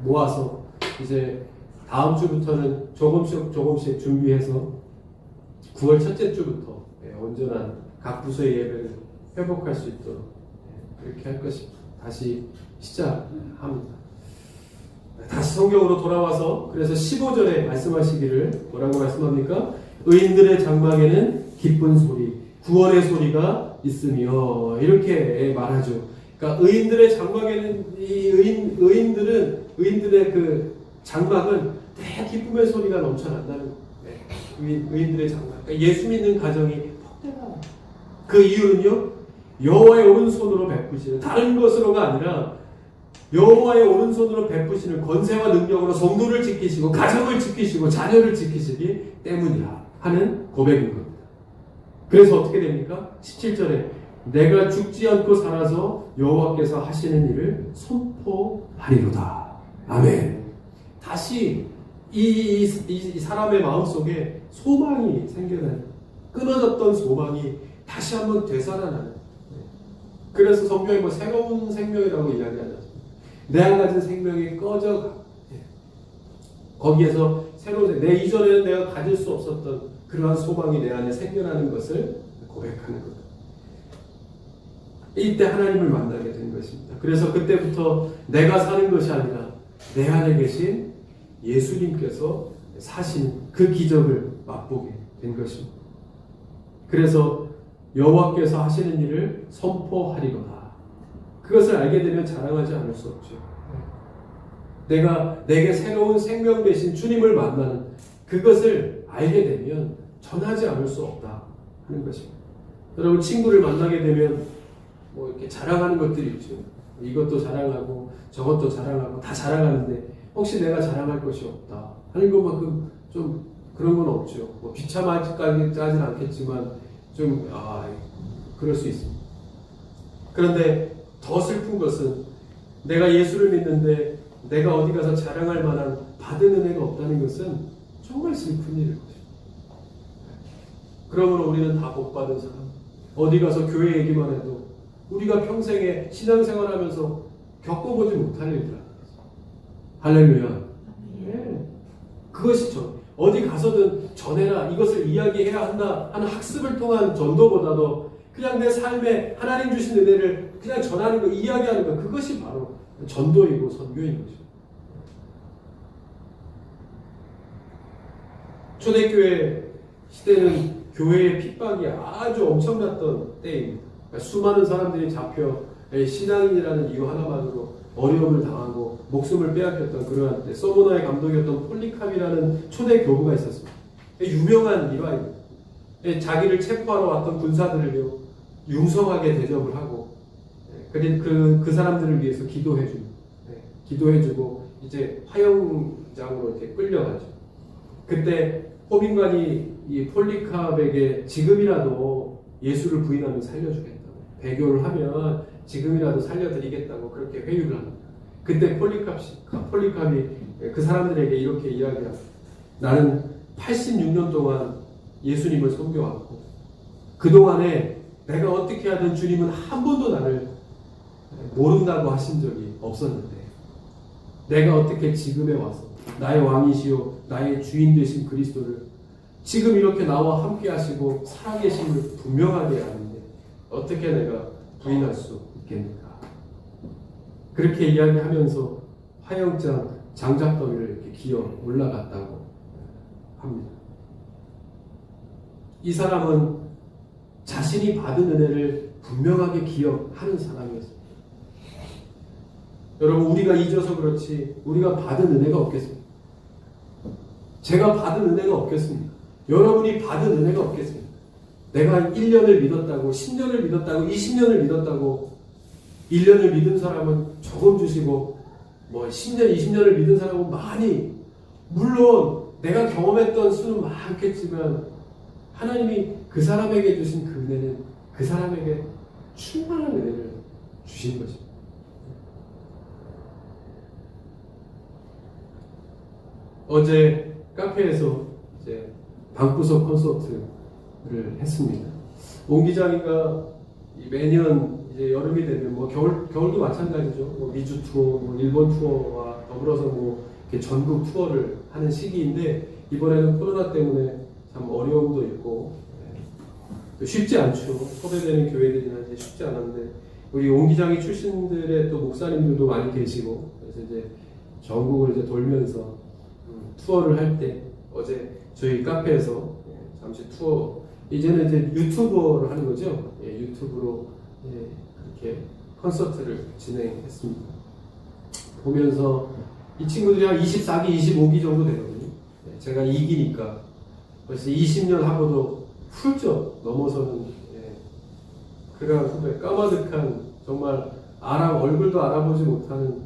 모아서 이제 다음 주부터는 조금씩 준비해서 9월 첫째 주부터 온전한 각 부서의 예배를 회복할 수 있도록 그렇게 할 것입니다. 다시 시작합니다. 다시 성경으로 돌아와서 그래서 15절에 말씀하시기를 뭐라고 말씀합니까? 의인들의 장막에는 기쁜 소리, 구원의 소리가 있으며 이렇게 말하죠. 그러니까 의인들의 장막에는 의인들의 그 장막은 대 기쁨의 소리가 넘쳐난다는 거예요. 의인들의 장막. 그러니까 예수 믿는 가정이 복되다. 그 이유는요, 여호와의 오른손으로 베푸시는, 다른 것으로가 아니라 여호와의 오른손으로 베푸시는 권세와 능력으로 성도를 지키시고 가정을 지키시고 자녀를 지키시기 때문이라 하는 고백인 겁니다. 그래서 어떻게 됩니까? 17절에 내가 죽지 않고 살아서 여호와께서 하시는 일을 선포하리로다. 아멘. 다시 이 사람의 마음속에 소망이 생겨나는, 끊어졌던 소망이 다시 한번 되살아나는. 그래서 성경에 새로운 생명이라고 이야기하죠. 내가 가진 생명이 꺼져가. 거기에서 새로운, 내 이전에는 내가 가질 수 없었던 그러한 소망이 내 안에 생겨나는 것을 고백하는 것. 이때 하나님을 만나게 된 것입니다. 그래서 그때부터 내가 사는 것이 아니라 내 안에 계신 예수님께서 사신 그 기적을 맛보게 된 것입니다. 그래서 여호와께서 하시는 일을 선포하리로다. 그것을 알게 되면 자랑하지 않을 수 없죠. 내게 새로운 생명 되신 주님을 만나는 그것을 알게 되면 전하지 않을 수 없다 하는 것입니다. 여러분, 친구를 만나게 되면 이렇게 자랑하는 것들이 있죠. 이것도 자랑하고 저것도 자랑하고 다 자랑하는데 혹시 내가 자랑할 것이 없다 하는 것만큼 좀 그런 건 없죠. 비참하지까지는 않겠지만 좀 그럴 수 있습니다. 그런데 더 슬픈 것은 내가 예수를 믿는데 내가 어디 가서 자랑할 만한 받은 은혜가 없다는 것은 정말 슬픈 일일 것입니다. 그러므로 우리는 다 복 받은 사람, 어디 가서 교회 얘기만 해도 우리가 평생에 신앙생활하면서 겪어보지 못할 일이라. 할렐루야. 네. 그것이 어디 가서든 전해라, 이것을 이야기해야 한다 하는 학습을 통한 전도보다도 그냥 내 삶에 하나님 주신 은혜를 그냥 전하는 거, 이야기하는 거, 그것이 바로 전도이고 선교인 거죠. 초대교회 시대는 교회의 핍박이 아주 엄청났던 때입니다. 그러니까 수많은 사람들이 잡혀 신앙인이라는 이유 하나만으로 어려움을 당하고 목숨을 빼앗겼던 그러한 때, 서모나의 감독이었던 폴리캅이라는 초대 교부가 있었습니다. 유명한 일화입니다. 자기를 체포하러 왔던 군사들을 융성하게 대접을 하고 그 사람들을 위해서 기도해주고 이제 화형장으로 이렇게 끌려가죠. 그때 호민관이 이 폴리캅에게 지금이라도 예수를 부인하면 살려주겠다고, 배교를 하면 지금이라도 살려드리겠다고 그렇게 회유를 합니다. 그때 폴리캅이 그 사람들에게 이렇게 이야기합니다. 나는 86년 동안 예수님을 섬겨왔고 그동안에 내가 어떻게 하든 주님은 한 번도 나를 모른다고 하신 적이 없었는데, 내가 어떻게 지금에 와서 나의 왕이시요 나의 주인 되신 그리스도를 지금 이렇게 나와 함께 하시고 살아계심을 분명하게 아는데 어떻게 내가 부인할 수 있겠는가. 그렇게 이야기하면서 화영장 장작더미를 이렇게 기어 올라갔다고 합니다. 이 사람은 자신이 받은 은혜를 분명하게 기억하는 사람이었습니다. 여러분, 우리가 잊어서 그렇지 우리가 받은 은혜가 없겠습니까? 제가 받은 은혜가 없겠습니까? 여러분이 받은 은혜가 없겠습니까? 내가 1년을 믿었다고, 10년을 믿었다고, 20년을 믿었다고, 1년을 믿은 사람은 조금 주시고 10년, 20년을 믿은 사람은 많이, 물론 내가 경험했던 수는 많겠지만 하나님이 그 사람에게 주신 그 은혜는 그 사람에게 충만한 은혜를 주신 것입니다. 어제 카페에서 이제 방구석 콘서트를 했습니다. 온 기장이가 매년 이제 여름이 되면 겨울도 마찬가지죠. 미주 투어, 일본 투어와 더불어서 이렇게 전국 투어를 하는 시기인데, 이번에는 코로나 때문에 참 어려움도 있고 쉽지 않죠. 섭외되는 교회들이나 이제 쉽지 않은데, 우리 온 기장이 출신들의 또 목사님들도 많이 계시고, 그래서 이제 전국을 이제 돌면서 투어를 할 때 어제 저희 카페에서 잠시 투어, 이제는 이제 유튜버를 하는 거죠. 유튜브로 그렇게 콘서트를 진행했습니다. 보면서 이 친구들이 한 24기, 25기 정도 되거든요. 제가 2기니까 벌써 20년 하고도 훌쩍 넘어서는 그러한 후배, 까마득한, 정말 얼굴도 알아보지 못하는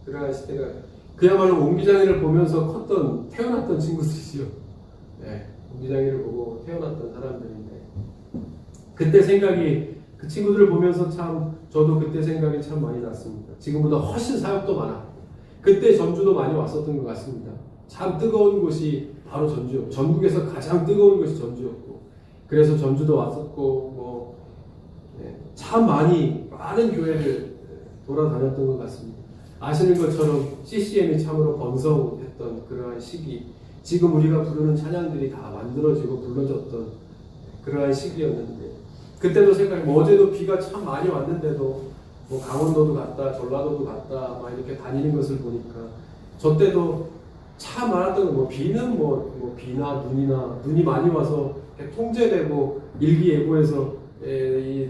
그러한 시대가, 그야말로 옹기장이를 보면서 태어났던 친구들이죠. 옹기장이를 보고 태어났던 사람들인데, 그때 생각이, 그 친구들을 보면서 참 저도 그때 생각이 참 많이 났습니다. 지금보다 훨씬 사역도 많았고 그때 전주도 많이 왔었던 것 같습니다. 참 뜨거운 곳이 바로 전주였고, 전국에서 가장 뜨거운 곳이 전주였고, 그래서 전주도 왔었고 참 많은 교회를 돌아다녔던 것 같습니다. 아시는 것처럼 CCM이 참으로 번성했던 그러한 시기, 지금 우리가 부르는 찬양들이 다 만들어지고 불러졌던 그러한 시기였는데, 그때도 생각해, 어제도 비가 참 많이 왔는데도 강원도도 갔다 전라도도 갔다 막 이렇게 다니는 것을 보니까, 저 때도 참 많았던 거, 비는 비나 눈이 많이 와서 통제되고 일기예보에서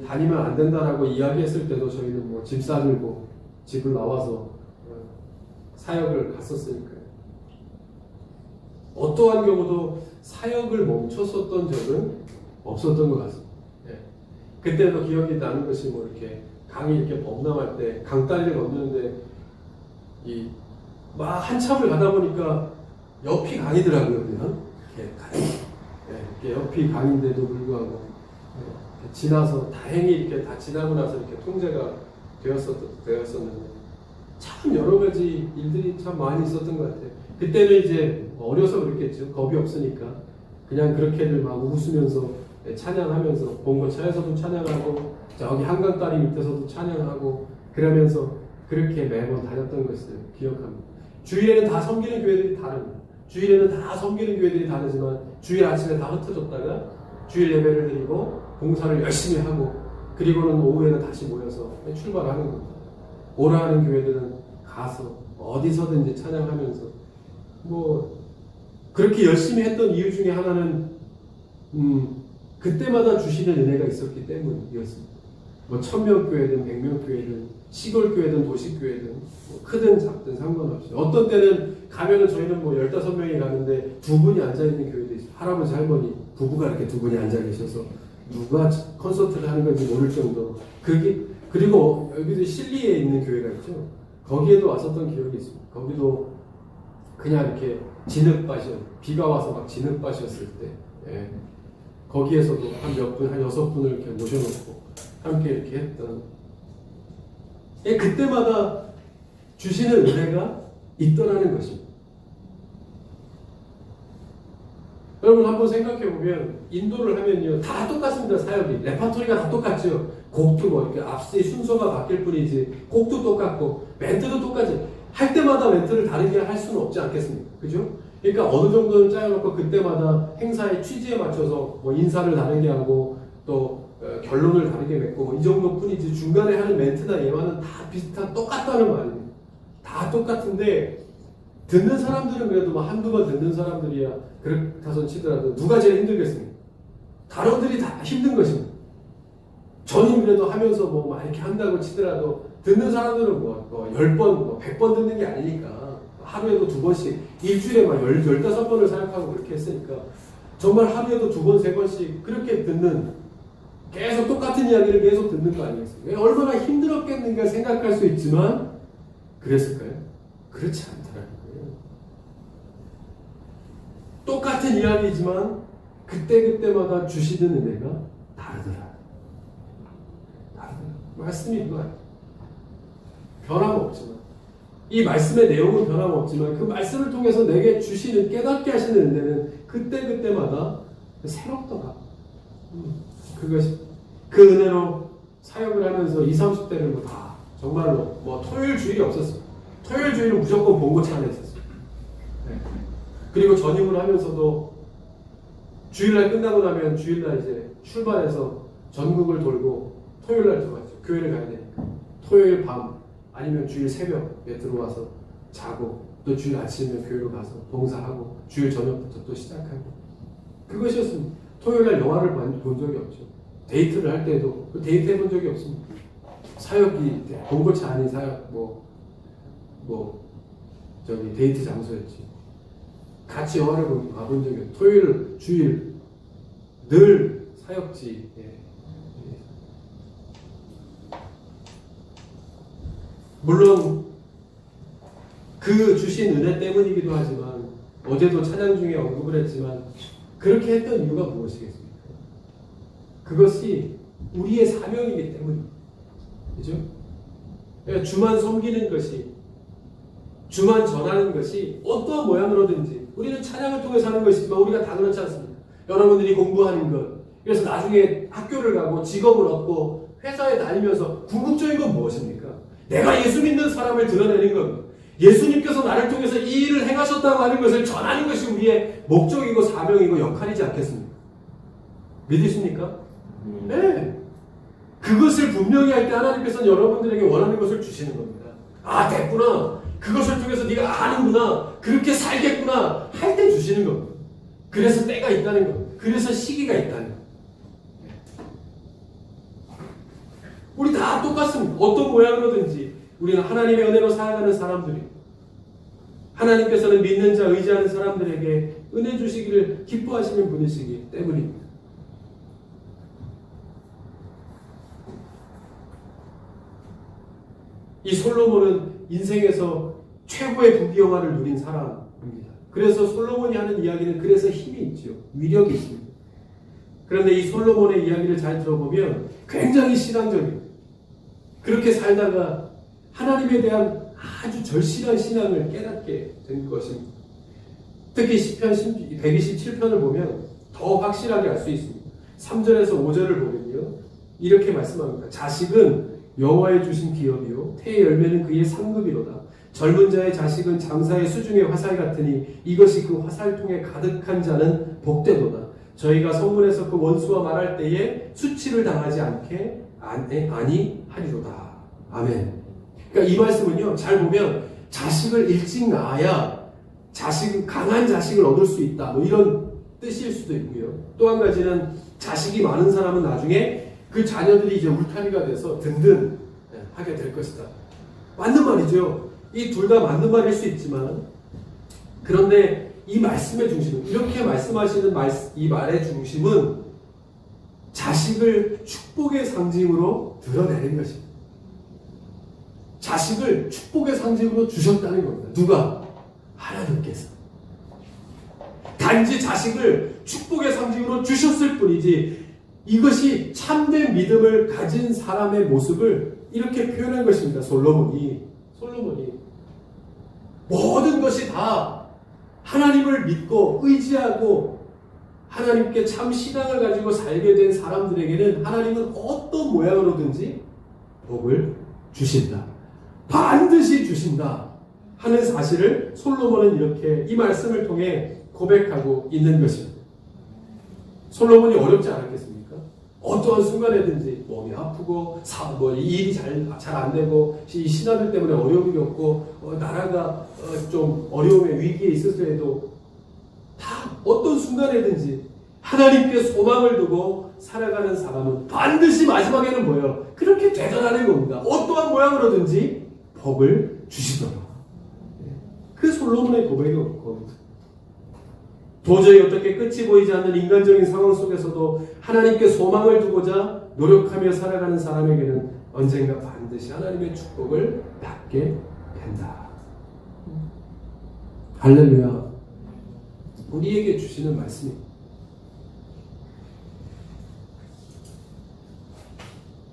다니면 안 된다라고 이야기했을 때도 저희는 짐 싸들고 집을 나와서 사역을 갔었으니까요. 어떠한 경우도 사역을 멈췄었던 적은 없었던 것 같습니다. 그때도 기억이 나는 것이 이렇게 강이 이렇게 범람할 때, 강다리를 건너는데 막 한참을 가다 보니까 옆이 강이더라고요. 그냥 이렇게 옆이 강인데도 불구하고 지나서 다행히 이렇게 다 지나고 나서 이렇게 통제가 되었었는데, 참 여러 가지 일들이 참 많이 있었던 것 같아요. 그때는 이제 어려서 그랬겠죠. 겁이 없으니까 그냥 그렇게들 막 웃으면서 찬양하면서 봉고차에서도 찬양하고 저기 한강다리 밑에서도 찬양하고 그러면서 그렇게 매번 다녔던 것을 기억합니다. 주일에는 다 섬기는 교회들이 다릅니다. 주일에는 다 섬기는 교회들이 다르지만 주일 아침에 다 흩어졌다가 주일 예배를 드리고 봉사를 열심히 하고 그리고는 오후에는 다시 모여서 출발하는 겁니다. 오라 하는 교회들은 가서 어디서든지 찬양하면서 뭐 그렇게 열심히 했던 이유 중에 하나는 그때마다 주시는 은혜가 있었기 때문이었습니다. 뭐 1000명 교회든 100명 교회든 시골 교회든 도시 교회든 뭐 크든 작든 상관없이 어떤 때는 가면은 저희는 뭐 15명이 가는데 두 분이 앉아있는 교회도 있어요. 할아버지 할머니 부부가 이렇게 두 분이 앉아 계셔서 누가 콘서트를 하는 건지 모를 정도로 그리고 여기도 실리에 있는 교회가 있죠. 거기에도 왔었던 기억이 있습니다. 거기도 그냥 이렇게 진흙밭이요. 비가 와서 막 진흙밭이었을 때 거기에서도 한 몇 분, 한 6분을 이렇게 모셔놓고 함께 이렇게 했던 그때마다 주시는 은혜가 있더라는 것입니다. 여러분 한번 생각해보면 인도를 하면요 다 똑같습니다. 사역이 레파토리가 다 똑같죠. 곡도 뭐 이렇게 앞뒤 순서가 바뀔 뿐이지 곡도 똑같고 멘트도 똑같이 할 때마다 멘트를 다르게 할 수는 없지 않겠습니까? 그죠? 그러니까 어느 정도는 짜여놓고 그때마다 행사의 취지에 맞춰서 뭐 인사를 다르게 하고 또 결론을 다르게 맺고 뭐 이 정도뿐이지 중간에 하는 멘트나 예화는 다 비슷한 똑같다는 말입니다. 다 똑같은데 듣는 사람들은 그래도 뭐 한두 번 듣는 사람들이야 그렇다선 치더라도 누가 제일 힘들겠습니까? 단원들이 다 힘든 것입니다. 저는 그래도 하면서 뭐 막 이렇게 한다고 치더라도 듣는 사람들은 뭐 10번, 뭐 100번 듣는 게 아니니까 하루에도 2번씩 일주일에 막 15번을 사역하고 그렇게 했으니까 정말 하루에도 2번, 3번씩 그렇게 듣는 계속 똑같은 이야기를 계속 듣는 거 아니겠습니까? 얼마나 힘들었겠는가 생각할 수 있지만 그랬을까요? 그렇지 않더라고요. 똑같은 이야기지만 그때그때마다 주시는 은혜가 다르더라. 말씀이 그거예요. 변함없지만 이 말씀의 내용은 변함없지만 그 말씀을 통해서 내게 주시는 깨닫게 하시는 은혜는 그때그때마다 새롭더라. 그것이 그 은혜로 사역을 하면서 20, 30대를 뭐 다 정말로 뭐 토요일 주일이 없었어요. 토요일 주일은 무조건 봉고차 안에 있었어요. 네. 그리고 전임을 하면서도 주일날 끝나고 나면 주일날 이제 출발해서 전국을 돌고 토요일날 들어갔죠. 교회를 가야 되니까. 토요일 밤 아니면 주일 새벽에 들어와서 자고 또 주일 아침이면 교회로 가서 봉사하고 주일 저녁부터 또 시작하고 그것이었습니다. 토요일날 영화를 본 적이 없죠. 데이트를 할 때도 데이트 해본 적이 없습니다. 사역이 봉고차 아닌 사역 저기 데이트 장소였지. 같이 영화를 봐본 적이 없어요. 토요일 주일 늘 사역지. 물론 그 주신 은혜 때문이기도 하지만 어제도 찬양 중에 언급을 했지만 그렇게 했던 이유가 무엇이겠습니까? 그것이 우리의 사명이기 때문입니다. 그죠? 그러니까 주만 섬기는 것이 주만 전하는 것이 어떠한 모양으로든지 우리는 찬양을 통해서 하는 것이지만 우리가 다 그렇지 않습니다. 여러분들이 공부하는 것 그래서 나중에 학교를 가고 직업을 얻고 회사에 다니면서 궁극적인 건 무엇입니까? 내가 예수 믿는 사람을 드러내는 것 예수님께서 나를 통해서 이 일을 행하셨다고 하는 것을 전하는 것이 우리의 목적이고 사명이고 역할이지 않겠습니까? 믿으십니까? 네. 그것을 분명히 할 때 하나님께서는 여러분들에게 원하는 것을 주시는 겁니다. 아 됐구나. 그것을 통해서 네가 아는구나. 그렇게 살겠구나. 할 때 주시는 겁니다. 그래서 때가 있다는 겁니다. 그래서 시기가 있다는 겁니다. 우리 다 똑같습니다. 어떤 모양으로든지 우리는 하나님의 은혜로 살아가는 사람들이 하나님께서는 믿는 자 의지하는 사람들에게 은혜 주시기를 기뻐하시는 분이시기 때문입니다. 이 솔로몬은 인생에서 최고의 부귀영화를 누린 사람입니다. 그래서 솔로몬이 하는 이야기는 그래서 힘이 있죠. 위력이 있습니다. 그런데 이 솔로몬의 이야기를 잘 들어보면 굉장히 신앙적이에요. 그렇게 살다가 하나님에 대한 아주 절실한 신앙을 깨닫게 된 것입니다. 특히 시편 127편을 보면 더 확실하게 알 수 있습니다. 3절에서 5절을 보면요. 이렇게 말씀합니다. 자식은 여호와의 주신 기업이요 태의 열매는 그의 상급이로다. 젊은 자의 자식은 장사의 수중의 화살 같으니 이것이 그 화살통에 가득한 자는 복되도다. 저희가 성문에서 그 원수와 말할 때에 수치를 당하지 않게 아니하리로다. 아멘. 그러니까 이 말씀은요, 잘 보면 자식을 일찍 낳아야 강한 자식을 얻을 수 있다. 뭐 이런 뜻일 수도 있고요. 또 한 가지는 자식이 많은 사람은 나중에 그 자녀들이 이제 울타리가 돼서 든든하게 될 것이다. 맞는 말이죠. 이 둘 다 맞는 말일 수 있지만, 그런데 이 말씀의 중심은, 이렇게 말씀하시는 이 말의 중심은 자식을 축복의 상징으로 드러내는 것입니다. 자식을 축복의 상징으로 주셨다는 겁니다. 누가? 하나님께서. 단지 자식을 축복의 상징으로 주셨을 뿐이지, 이것이 참된 믿음을 가진 사람의 모습을 이렇게 표현한 것입니다. 솔로몬이 모든 것이 다 하나님을 믿고 의지하고 하나님께 참 신앙을 가지고 살게 된 사람들에게는 하나님은 어떤 모양으로든지 복을 주신다. 반드시 주신다 하는 사실을 솔로몬은 이렇게 이 말씀을 통해 고백하고 있는 것입니다. 솔로몬이 어렵지 않았겠습니까? 어떠한 순간에든지 몸이 아프고 일이 잘 안 되고 이 신하들 때문에 어려움이 없고 나라가 좀 어려움의 위기에 있을 때에도 다 어떤 순간에든지 하나님께 소망을 두고 살아가는 사람은 반드시 마지막에는 뭐예요? 그렇게 되더라는 겁니다. 어떠한 모양으로든지 복을 주시더라. 그 솔로몬의 고백이 겁니다. 도저히 어떻게 끝이 보이지 않는 인간적인 상황 속에서도 하나님께 소망을 두고자 노력하며 살아가는 사람에게는 언젠가 반드시 하나님의 축복을 받게 된다. 할렐루야. 우리에게 주시는 말씀입니다.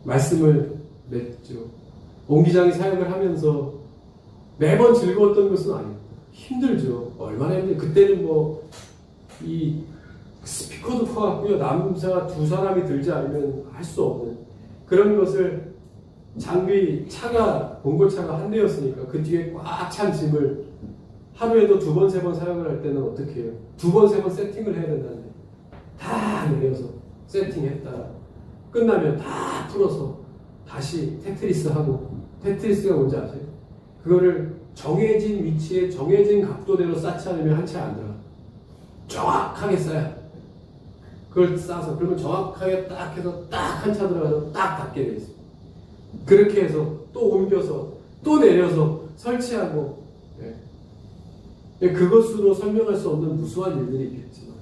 말씀을 맺죠. 옹 기장이 사역을 하면서 매번 즐거웠던 것은 아닙니다. 힘들죠. 얼마나 그때는 이 스피커도 커갖고요. 남자 두 사람이 들지 않으면 할 수 없는 그런 것을 봉고차가 한 대였으니까 그 뒤에 꽉 찬 짐을 하루에도 2번, 3번 사용을 할 때는 어떻게 해요? 2번, 3번 세팅을 해야 된다는 거예요. 다 내려서 세팅했다. 끝나면 다 풀어서 다시 테트리스 하고, 테트리스가 뭔지 아세요? 그거를 정해진 위치에 정해진 각도대로 쌓지 않으면 한 채 안 들어가. 정확하게 쌓아야 돼. 그걸 싸서 그러면 정확하게 딱 해서 딱 한 차 들어가서 딱 닿게 돼 있어요. 그렇게 해서 또 옮겨서 또 내려서 설치하고, 그것으로 설명할 수 없는 무수한 일들이 있겠지만,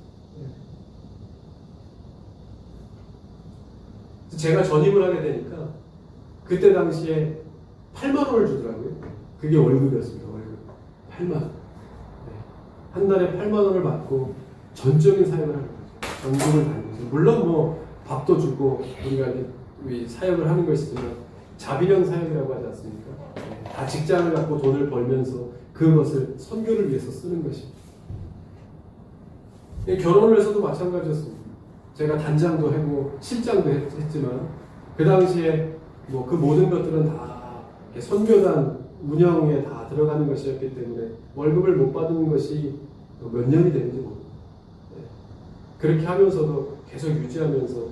제가 전입을 하게 되니까 그때 당시에 8만 원을 주더라고요. 그게 월급이었습니다. 월급 8만 원. 한 달에 8만 원을 받고 전적인 사역을 하는 거죠. 전국을 다니면서. 물론 밥도 주고 우리가 사역을 하는 것이지만 자비령 사역이라고 하지 않습니까? 다 직장을 갖고 돈을 벌면서 그것을 선교를 위해서 쓰는 것입니다. 결혼을 해서도 마찬가지였습니다. 제가 단장도 하고 실장도 했지만 그 당시에 그 모든 것들은 다 선교단 운영에 다 들어가는 것이었기 때문에 월급을 못 받는 것이 몇 년이 되는지 모릅니다. 그렇게 하면서도 계속 유지하면서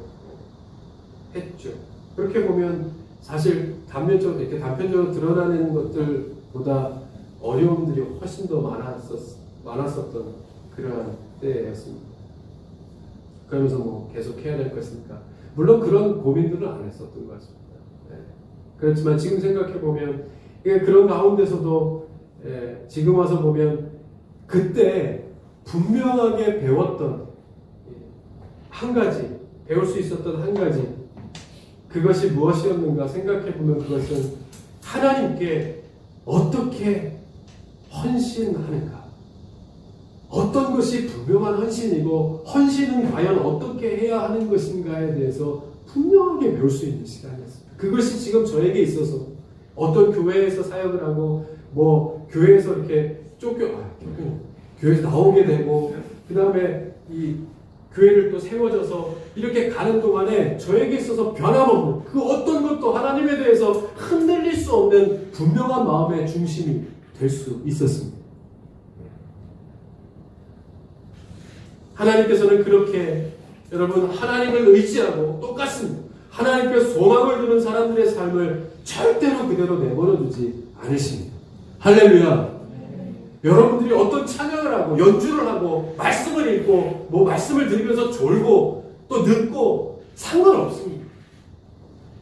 했죠. 그렇게 보면 사실 단편적으로 드러나는 것들보다 어려움들이 훨씬 더 많았었던 그러한 때였습니다. 그러면서 계속 해야 될 것이니까 물론 그런 고민들은 안 했었던 것 같습니다. 그렇지만 지금 생각해 보면 그런 가운데서도 지금 와서 보면 그때 분명하게 배웠던 한 가지, 배울 수 있었던 한 가지, 그것이 무엇이었는가 생각해 보면 그것은 하나님께 어떻게 헌신하는가, 어떤 것이 분명한 헌신이고 헌신은 과연 어떻게 해야 하는 것인가에 대해서 분명하게 배울 수 있는 시간이었습니다. 그것이 지금 저에게 있어서 어떤 교회에서 사역을 하고 교회에서 이렇게 교회에서 나오게 되고 그 다음에 교회를 또 세워져서 이렇게 가는 동안에 저에게 있어서 변함없는 그 어떤 것도 하나님에 대해서 흔들릴 수 없는 분명한 마음의 중심이 될 수 있었습니다. 하나님께서는 그렇게 여러분 하나님을 의지하고 똑같습니다. 하나님께 소망을 두는 사람들의 삶을 절대로 그대로 내버려 두지 않으십니다. 할렐루야. 여러분들이 어떤 찬양을 하고 연주를 하고 말씀을 읽고 뭐 말씀을 들으면서 졸고 또 늦고 상관없습니다.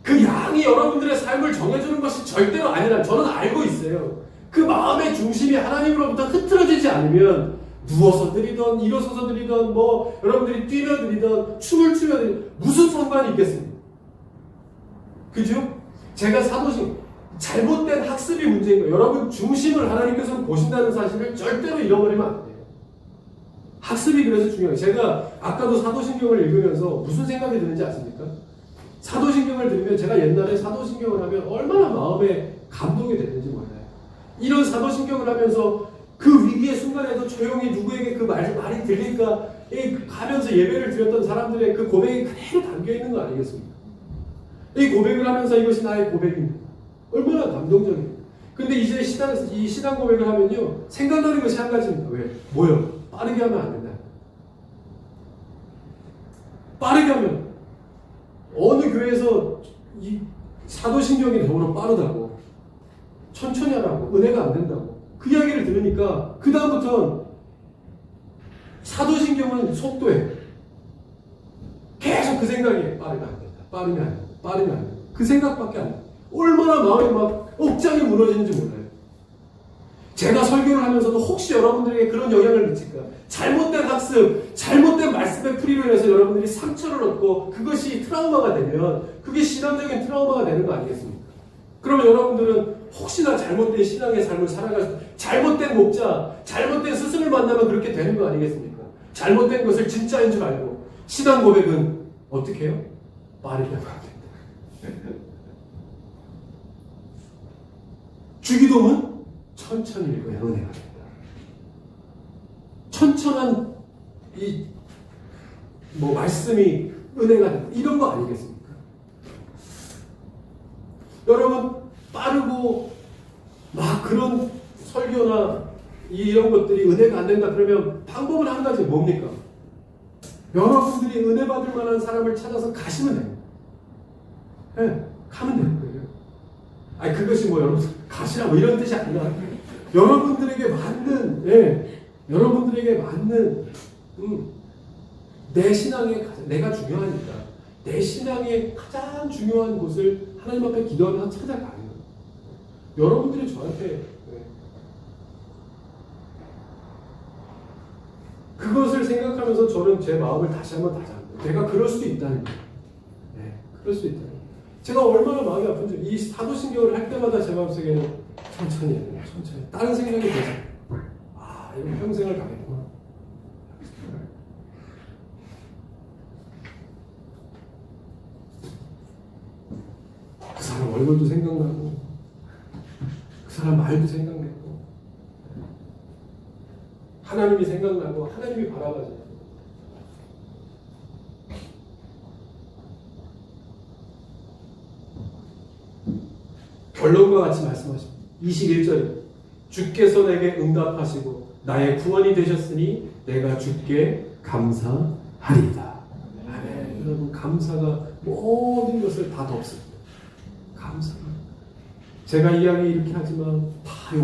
그 양이 여러분들의 삶을 정해주는 것이 절대로 아니라 저는 알고 있어요. 그 마음의 중심이 하나님으로부터 흐트러지지 않으면 누워서 드리던 일어서서 드리던 뭐 여러분들이 뛰며 드리던 춤을 추며 드리던 무슨 상관이 있겠습니까? 그죠? 제가 사도신 잘못된 학습이 문제인 거예요. 여러분 중심을 하나님께서 보신다는 사실을 절대로 잃어버리면 안 돼요. 학습이 그래서 중요해요. 제가 아까도 사도신경을 읽으면서 무슨 생각이 드는지 아십니까? 사도신경을 들으면 제가 옛날에 사도신경을 하면 얼마나 마음에 감동이 됐는지 몰라요. 이런 사도신경을 하면서 그 위기의 순간에도 조용히 누구에게 그 말이 들릴까 가면서 예배를 드렸던 사람들의 그 고백이 그대로 담겨있는 거 아니겠습니까? 이 고백을 하면서 이것이 나의 고백입니다. 얼마나 감동적이에요. 근데 이제 이 신앙 고백을 하면요 생각나는 것이 한 가지입니다. 왜? 뭐요? 빠르게 하면 안 된다. 빠르게 하면 어느 교회에서 이 사도신경이 너무 빠르다고 천천히 하라고 은혜가 안 된다고 그 이야기를 들으니까 그 다음부터는 사도신경은 속도에 계속 그 생각이 빠르면 안 된다. 빠르면 안 된다. 빠르면 안 된다. 그 생각밖에 안 된다. 얼마나 마음이 막 억장이 무너지는지 몰라요. 제가 설교를 하면서도 혹시 여러분들에게 그런 영향을 미칠까? 잘못된 학습, 잘못된 말씀의 풀이로 인해서 여러분들이 상처를 얻고 그것이 트라우마가 되면 그게 신앙적인 트라우마가 되는 거 아니겠습니까? 그러면 여러분들은 혹시나 잘못된 신앙의 삶을 살아갈 수, 잘못된 목자, 잘못된 스승을 만나면 그렇게 되는 거 아니겠습니까? 잘못된 것을 진짜인 줄 알고 신앙 고백은 어떻게 해요? 빠르게 하면 안 된다. 주기도문 천천히 읽어야 은혜가 된다. 천천한 이 말씀이 은혜가 된다. 이런 거 아니겠습니까? 여러분 빠르고 막 그런 설교나 이런 것들이 은혜가 안 된다 그러면 방법은 한 가지 뭡니까? 여러분들이 은혜 받을 만한 사람을 찾아서 가시면 됩니다. 네, 가면 되는 거예요. 아니 그것이 여러분 가시라 이런 뜻이 아니라 여러분들에게 맞는 여러분들에게 맞는 내 신앙에 내가 중요하니까 내 신앙의 가장 중요한 곳을 하나님 앞에 기도하면서 찾아가는 거예요. 여러분들이 저한테 그것을 생각하면서 저는 제 마음을 다시 한번 다잡는 내가 그럴 수 있다는 거예요. 그럴 수 있다는 거예요. 제가 얼마나 마음이 아픈지 이 사도신경을 할 때마다 제 마음속에는 천천히 해야 돼요. 천천히. 다른 생각이 들어서 이건 평생을 가겠구나. 그 사람 얼굴도 생각나고 그 사람 말도 생각나고 하나님이 생각나고 하나님이 바라봐져요. 결론과 같이 말씀하십니다. 21절에 주께서 내게 응답하시고 나의 구원이 되셨으니 내가 주께 감사하리이다. 아멘. 여러분 감사가 모든 것을 다 덮습니다. 감사. 제가 이야기 이렇게 하지만 다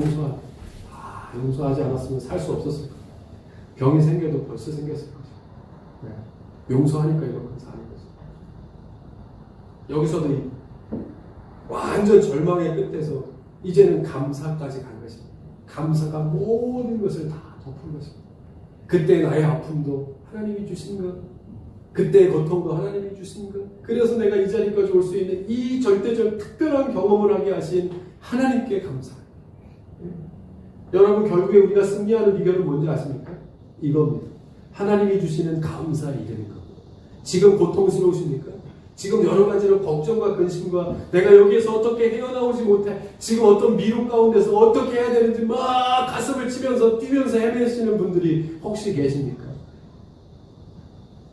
용서하지 않았으면 살 수 없었을 거예요. 병이 생겨도 벌써 생겼을 거죠. 용서하니까 이렇게 사는 거죠. 여기서도 완전 절망의 끝에서 이제는 감사까지 간 것입니다. 감사가 모든 것을 다 덮은 것입니다. 그때 나의 아픔도 하나님이 주신 것, 그때의 고통도 하나님이 주신 것, 그래서 내가 이 자리까지 올 수 있는 이 절대적 특별한 경험을 하게 하신 하나님께 감사합니다. 여러분 결국에 우리가 승리하는 비결은 뭔지 아십니까? 이겁니다. 하나님이 주시는 감사의 이름인 겁니다. 지금 고통스러우십니까? 지금 여러 가지로 걱정과 근심과 내가 여기에서 어떻게 헤어나오지 못해 지금 어떤 미혹 가운데서 어떻게 해야 되는지 막 가슴을 치면서 뛰면서 헤매시는 분들이 혹시 계십니까?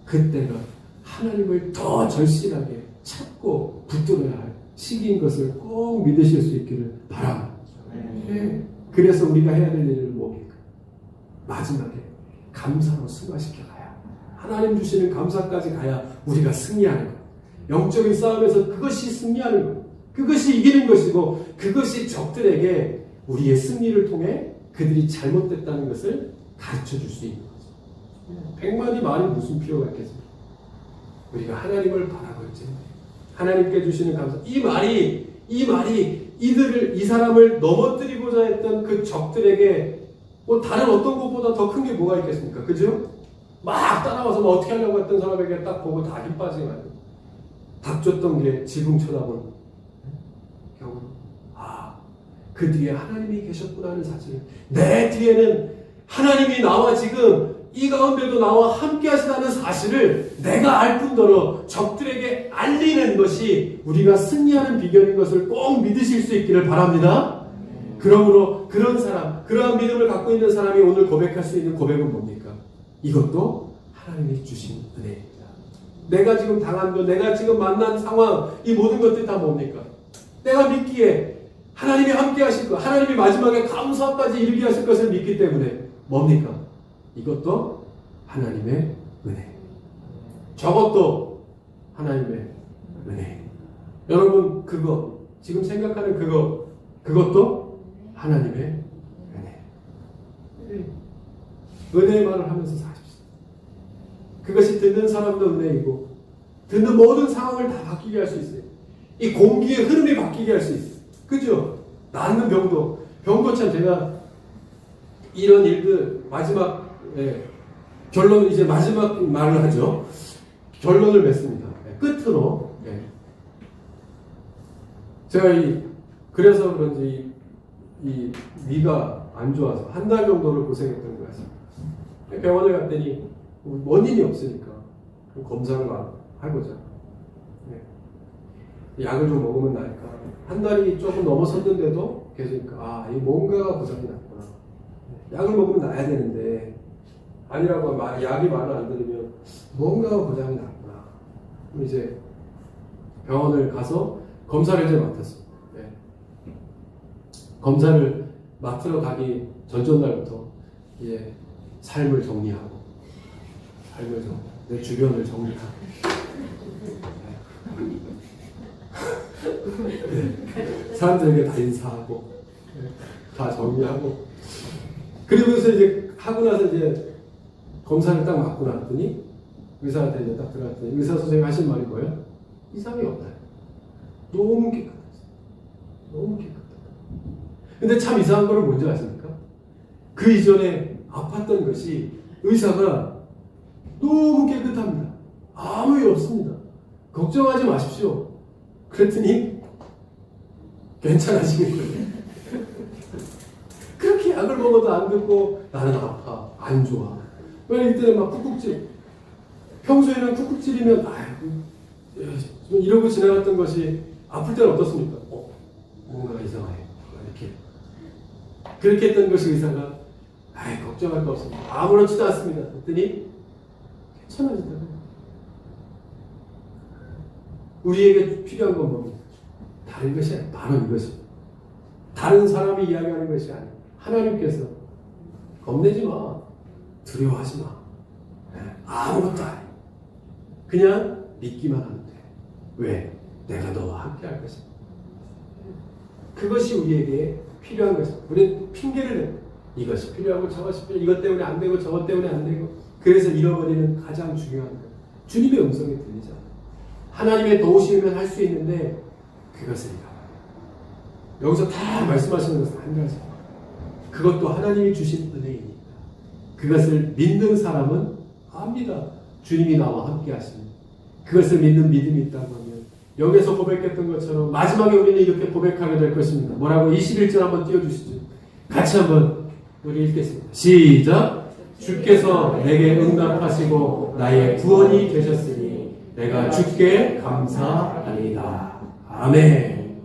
그때가 하나님을 더 절실하게 찾고 붙들어야 할 시기인 것을 꼭 믿으실 수 있기를 바랍니다. 네. 그래서 우리가 해야 될 일은 뭡니까? 마지막에 감사로 승화시켜 가야, 하나님 주시는 감사까지 가야 우리가 승리하는 거예요. 영적인 싸움에서 그것이 승리하는 거예요. 그것이 이기는 것이고, 그것이 적들에게 우리의 승리를 통해 그들이 잘못됐다는 것을 가르쳐 줄 수 있는 거죠. 100만이 말이 무슨 필요가 있겠습니까? 우리가 하나님을 바라볼 때 하나님께 주시는 감사, 이 말이 이 사람을 넘어뜨리고자 했던 그 적들에게 뭐 다른 어떤 것보다 더 큰 게 뭐가 있겠습니까? 그죠? 막 따라와서 뭐 어떻게 하려고 했던 사람에게 딱 보고 다 힘 빠지게 만들고, 닥쳤던 게 지붕 쳐다보는 경우, 그 뒤에 하나님이 계셨구나 하는 사실을, 내 뒤에는 하나님이 나와 지금 이 가운데도 나와 함께 하시다는 사실을 내가 알 뿐더러 적들에게 알리는 것이 우리가 승리하는 비결인 것을 꼭 믿으실 수 있기를 바랍니다. 그러므로 그런 사람, 그러한 믿음을 갖고 있는 사람이 오늘 고백할 수 있는 고백은 뭡니까? 이것도 하나님이 주신 은혜입니다. 내가 지금 당한 것, 내가 지금 만난 상황, 이 모든 것들이 다 뭡니까? 내가 믿기에 하나님이 함께 하실 것, 하나님이 마지막에 감사까지 이르게 하실 것을 믿기 때문에 뭡니까? 이것도 하나님의 은혜. 저것도 하나님의 은혜. 여러분, 그거, 지금 생각하는 그것도 하나님의 은혜. 은혜의 말을 하면서 사십시오. 그것이 듣는 사람도 은혜이고, 듣는 모든 상황을 다 바뀌게 할 수 있어요. 이 공기의 흐름이 바뀌게 할 수 있어요. 그죠? 낫는 병도 참 제가 이런 일들 마지막, 결론을 이제 마지막 말을 하죠. 결론을 맺습니다. 끝으로, 제가 그래서 그런지 이 위가 안 좋아서 한 달 정도를 고생했던 것 같습니다. 병원에 갔더니 원인이 없으니까 검사를 하고자 약을 좀 먹으면 나니까 한 달이 조금 넘어섰는데도 계시니까 이 뭔가가 고장이 났구나. 약을 먹으면 나야 되는데 아니라고 약이 말을 안 들으면 뭔가가 고장이 났구나. 그럼 이제 병원을 가서 검사를 이제 맡았습니다. 검사를 맡으러 가기 전날부터 이제 삶을 정리하고, 내 주변을 정리하고, 사람들에게 다 인사하고, 다 정리하고, 그리고서 이제 하고 나서 이제 검사를 딱 맡고 났더니 의사한테 이제 딱 들어갔더니 의사 선생님이 하신 말이 뭐예요? 이상이 없다. 너무 깨끗했어. 너무 깨끗하다. 근데 참 이상한 거는 뭔지 아십니까? 그 이전에 아팠던 것이 의사가 너무 깨끗합니다. 아무 일 없습니다. 걱정하지 마십시오. 그랬더니 괜찮아지는 거예요. 그렇게 약을 먹어도 안 듣고 나는 아파, 안 좋아. 왜 이때는 막 쿡쿡질, 평소에는 쿡쿡질이면 이러고 지나갔던 것이 아플 때는 어떻습니까? 뭔가 이상해. 그렇게 했던 것이 의사가 걱정할 거 없습니다. 아무렇지도 않습니다. 그랬더니 괜찮아지더라고요. 우리에게 필요한 건 뭡니까? 다른 것이 아니라 바로 이것입니다. 다른 사람이 이야기하는 것이 아니라 하나님께서 겁내지 마. 두려워하지 마. 아무것도 아니야. 그냥 믿기만 하면 돼. 왜? 내가 너와 함께 할 것이다. 그것이 우리에게 필요한 것이다. 우리는 핑계를 내. 이것이 필요하고 저것이 필요하고 이것 때문에 안 되고 저것 때문에 안 되고, 그래서 잃어버리는 가장 중요한 것. 주님의 음성이 들리지 않아요. 하나님의 도우시면 할 수 있는데 그것을 잃어버려요. 여기서 다 말씀하시는 것은 한 가지. 그것도 하나님이 주신 은혜입니다. 그것을 믿는 사람은 압니다. 주님이 나와 함께 하십니다. 그것을 믿는 믿음이 있다고 하면 여기서 고백했던 것처럼 마지막에 우리는 이렇게 고백하게 될 것입니다. 뭐라고? 21절 한번 띄워주시죠. 같이 한번 우리 읽겠습니다. 시작! 주께서 내게 응답하시고 나의 구원이 되셨으니 내가 주께 감사하리이다. 아멘.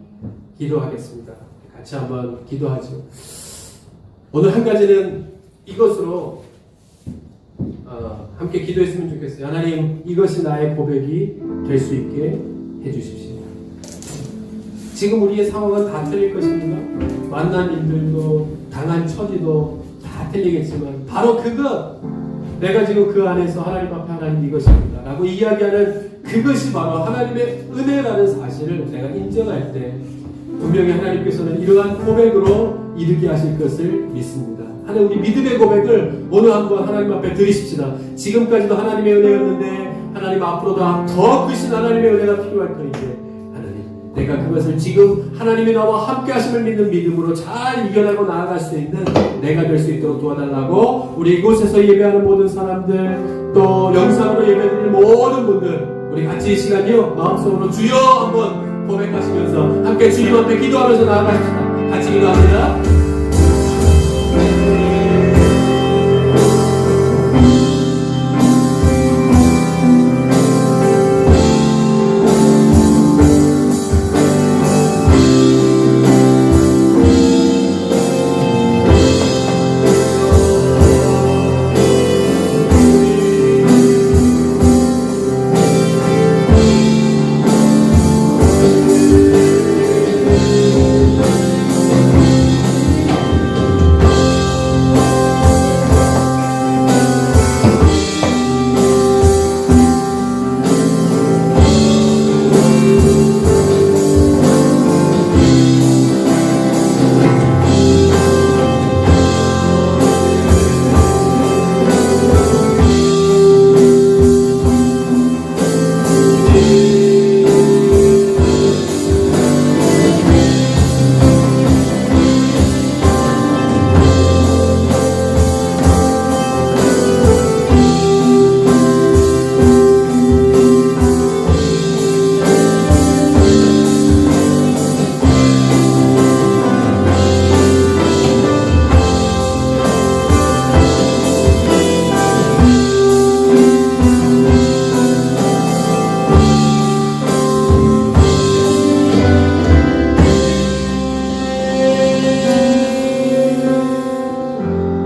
기도하겠습니다. 같이 한번 기도하죠. 오늘 한 가지는 이것으로 함께 기도했으면 좋겠어요. 하나님, 이것이 나의 고백이 될 수 있게 해주십시오. 지금 우리의 상황은 다 틀릴 것입니다. 만난 일들도 당한 처지도 다 틀리겠지만 바로 그것, 내가 지금 그 안에서 하나님 앞에 하나님 이것입니다 라고 이야기하는 그것이 바로 하나님의 은혜라는 사실을 내가 인정할 때 분명히 하나님께서는 이러한 고백으로 이르게 하실 것을 믿습니다. 하나님, 우리 믿음의 고백을 오늘 한번 하나님 앞에 드리십시다. 지금까지도 하나님의 은혜였는데 하나님 앞으로도 더 크신 하나님의 은혜가 필요할 터인데 하나님, 내가 그것을 지금 하나님이 나와 함께 하심을 믿는 믿음으로 잘 이겨내고 나아갈 수 있는 내가 될 수 있도록 도와달라고 우리 이곳에서 예배하는 모든 사람들, 또 영상으로 예배드리는 모든 분들, 우리 같이 이 시간이요 마음속으로 주여 한번 고백하시면서 함께 주님 앞에 기도하면서 나아가십시다. 같이 기도합니다.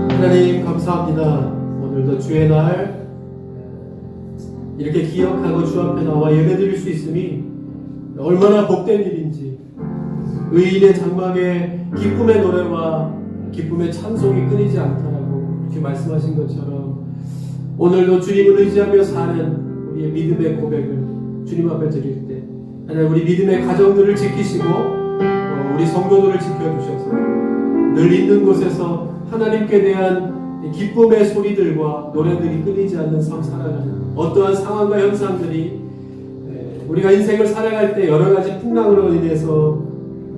하나님 감사합니다. 오늘도 주의 날 이렇게 기억하고 주 앞에 나와 예배드릴 수 있음이 얼마나 복된 일인지, 의인의 장막에 기쁨의 노래와 기쁨의 찬송이 끊이지 않다라고 이렇게 말씀하신 것처럼 오늘도 주님을 의지하며 사는 우리의 믿음의 고백을 주님 앞에 드릴 때 하나님, 우리 믿음의 가정들을 지키시고 우리 성도들을 지켜주셔서 늘 있는 곳에서 하나님께 대한 기쁨의 소리들과 노래들이 끊이지 않는 삶 살아가는 어떠한 상황과 현상들이 우리가 인생을 살아갈 때 여러 가지 풍랑으로 인해서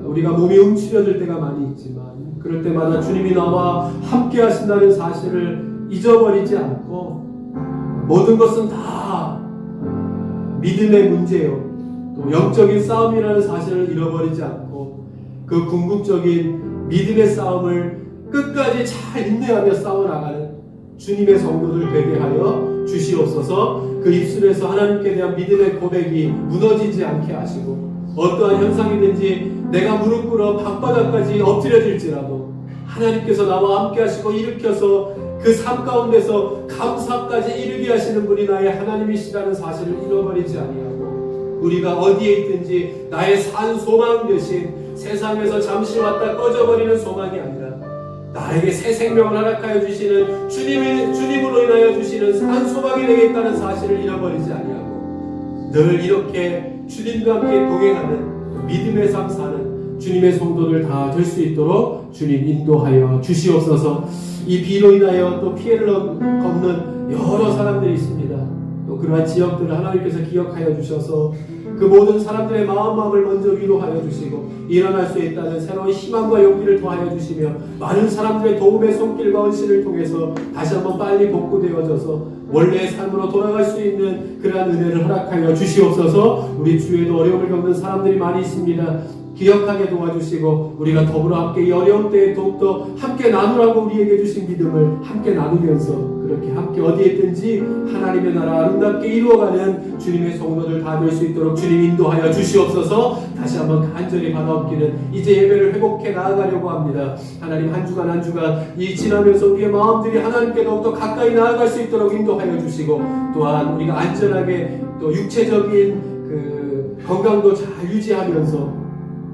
우리가 몸이 움츠려들 때가 많이 있지만 그럴 때마다 주님이 나와 함께 하신다는 사실을 잊어버리지 않고 모든 것은 다 믿음의 문제요, 또 영적인 싸움이라는 사실을 잃어버리지 않고 그 궁극적인 믿음의 싸움을 끝까지 잘 인내하며 싸워나가는 주님의 성도들 되게 하여 주시옵소서. 그 입술에서 하나님께 대한 믿음의 고백이 무너지지 않게 하시고 어떠한 현상이든지 내가 무릎 꿇어 방바닥까지 엎드려질지라도 하나님께서 나와 함께 하시고 일으켜서 그 삶 가운데서 감사까지 이르게 하시는 분이 나의 하나님이시라는 사실을 잃어버리지 아니하고 우리가 어디에 있든지 나의 산 소망 되신 세상에서 잠시 왔다 꺼져버리는 소망이 아니라 나에게 새 생명을 허락하여 주시는 주님으로 인하여 주시는 산 소망이 되겠다는 사실을 잃어버리지 아니하고 늘 이렇게 주님과 함께 동행하는 믿음의 삶 사는 주님의 성도들 다 될 수 있도록 주님 인도하여 주시옵소서. 이 비로 인하여 또 피해를 겪는 여러 사람들이 있습니다. 또 그러한 지역들을 하나님께서 기억하여 주셔서 그 모든 사람들의 마음을 먼저 위로하여 주시고 일어날 수 있다는 새로운 희망과 용기를 더하여 주시며 많은 사람들의 도움의 손길과恩신을 통해서 다시 한번 빨리 복구되어져서 원래의 삶으로 돌아갈 수 있는 그러한 은혜를 허락하여 주시옵소서. 우리 주위에도 어려움을 겪는 사람들이 많이 있습니다. 기억하게 도와주시고 우리가 더불어 함께 이 어려운 때에 더욱더 함께 나누라고 우리에게 주신 믿음을 함께 나누면서 그 그렇게 함께 어디에 있든지 하나님의 나라 아름답게 이루어가는 주님의 성도들 다 될 수 있도록 주님 인도하여 주시옵소서. 다시 한번 간절히 받아엎기는 이제 예배를 회복해 나아가려고 합니다. 하나님 한 주간 한 주간 이 지나면서 우리의 마음들이 하나님께 더욱더 가까이 나아갈 수 있도록 인도하여 주시고, 또한 우리가 안전하게 또 육체적인 그 건강도 잘 유지하면서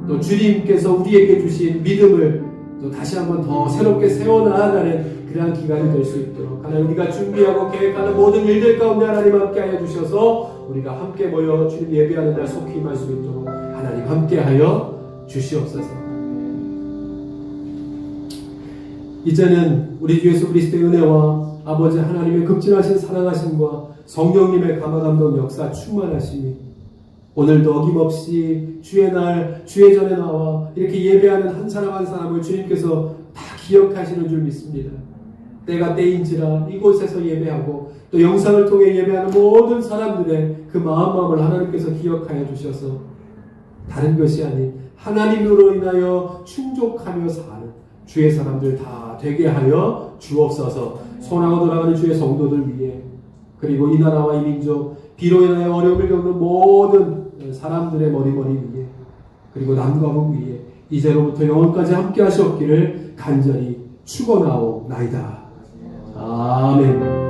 또 주님께서 우리에게 주신 믿음을 또 다시 한번 더 새롭게 세워나가는 그러한 기간이 될 수 있도록 하나님, 우리가 준비하고 계획하는 모든 일들 가운데 하나님 함께하여 주셔서 우리가 함께 모여 주님 예배하는 날 속히 임할 수 있도록 하나님 함께하여 주시옵소서. 이제는 우리 주 예수 그리스도의 은혜와 아버지 하나님의 극진하신 사랑하심과 성령님의 감화감동 역사 충만하심이 오늘도 어김없이 주의 날, 주의 전에 나와 이렇게 예배하는 한 사람 한 사람을 주님께서 다 기억하시는 줄 믿습니다. 때가 때인지라 이곳에서 예배하고 또 영상을 통해 예배하는 모든 사람들의 그 마음을 하나님께서 기억하여 주셔서 다른 것이 아닌 하나님으로 인하여 충족하며 사는 주의 사람들 다 되게 하여 주옵소서. 손하고 돌아가는 주의 성도들 위해, 그리고 이 나라와 이 민족, 비로 인하여 어려움을 겪는 모든 사람들의 머리머리 위에, 그리고 남과 북 위에 이제로부터 영원까지 함께 하시옵기를 간절히 축원하옵나이다. 아멘.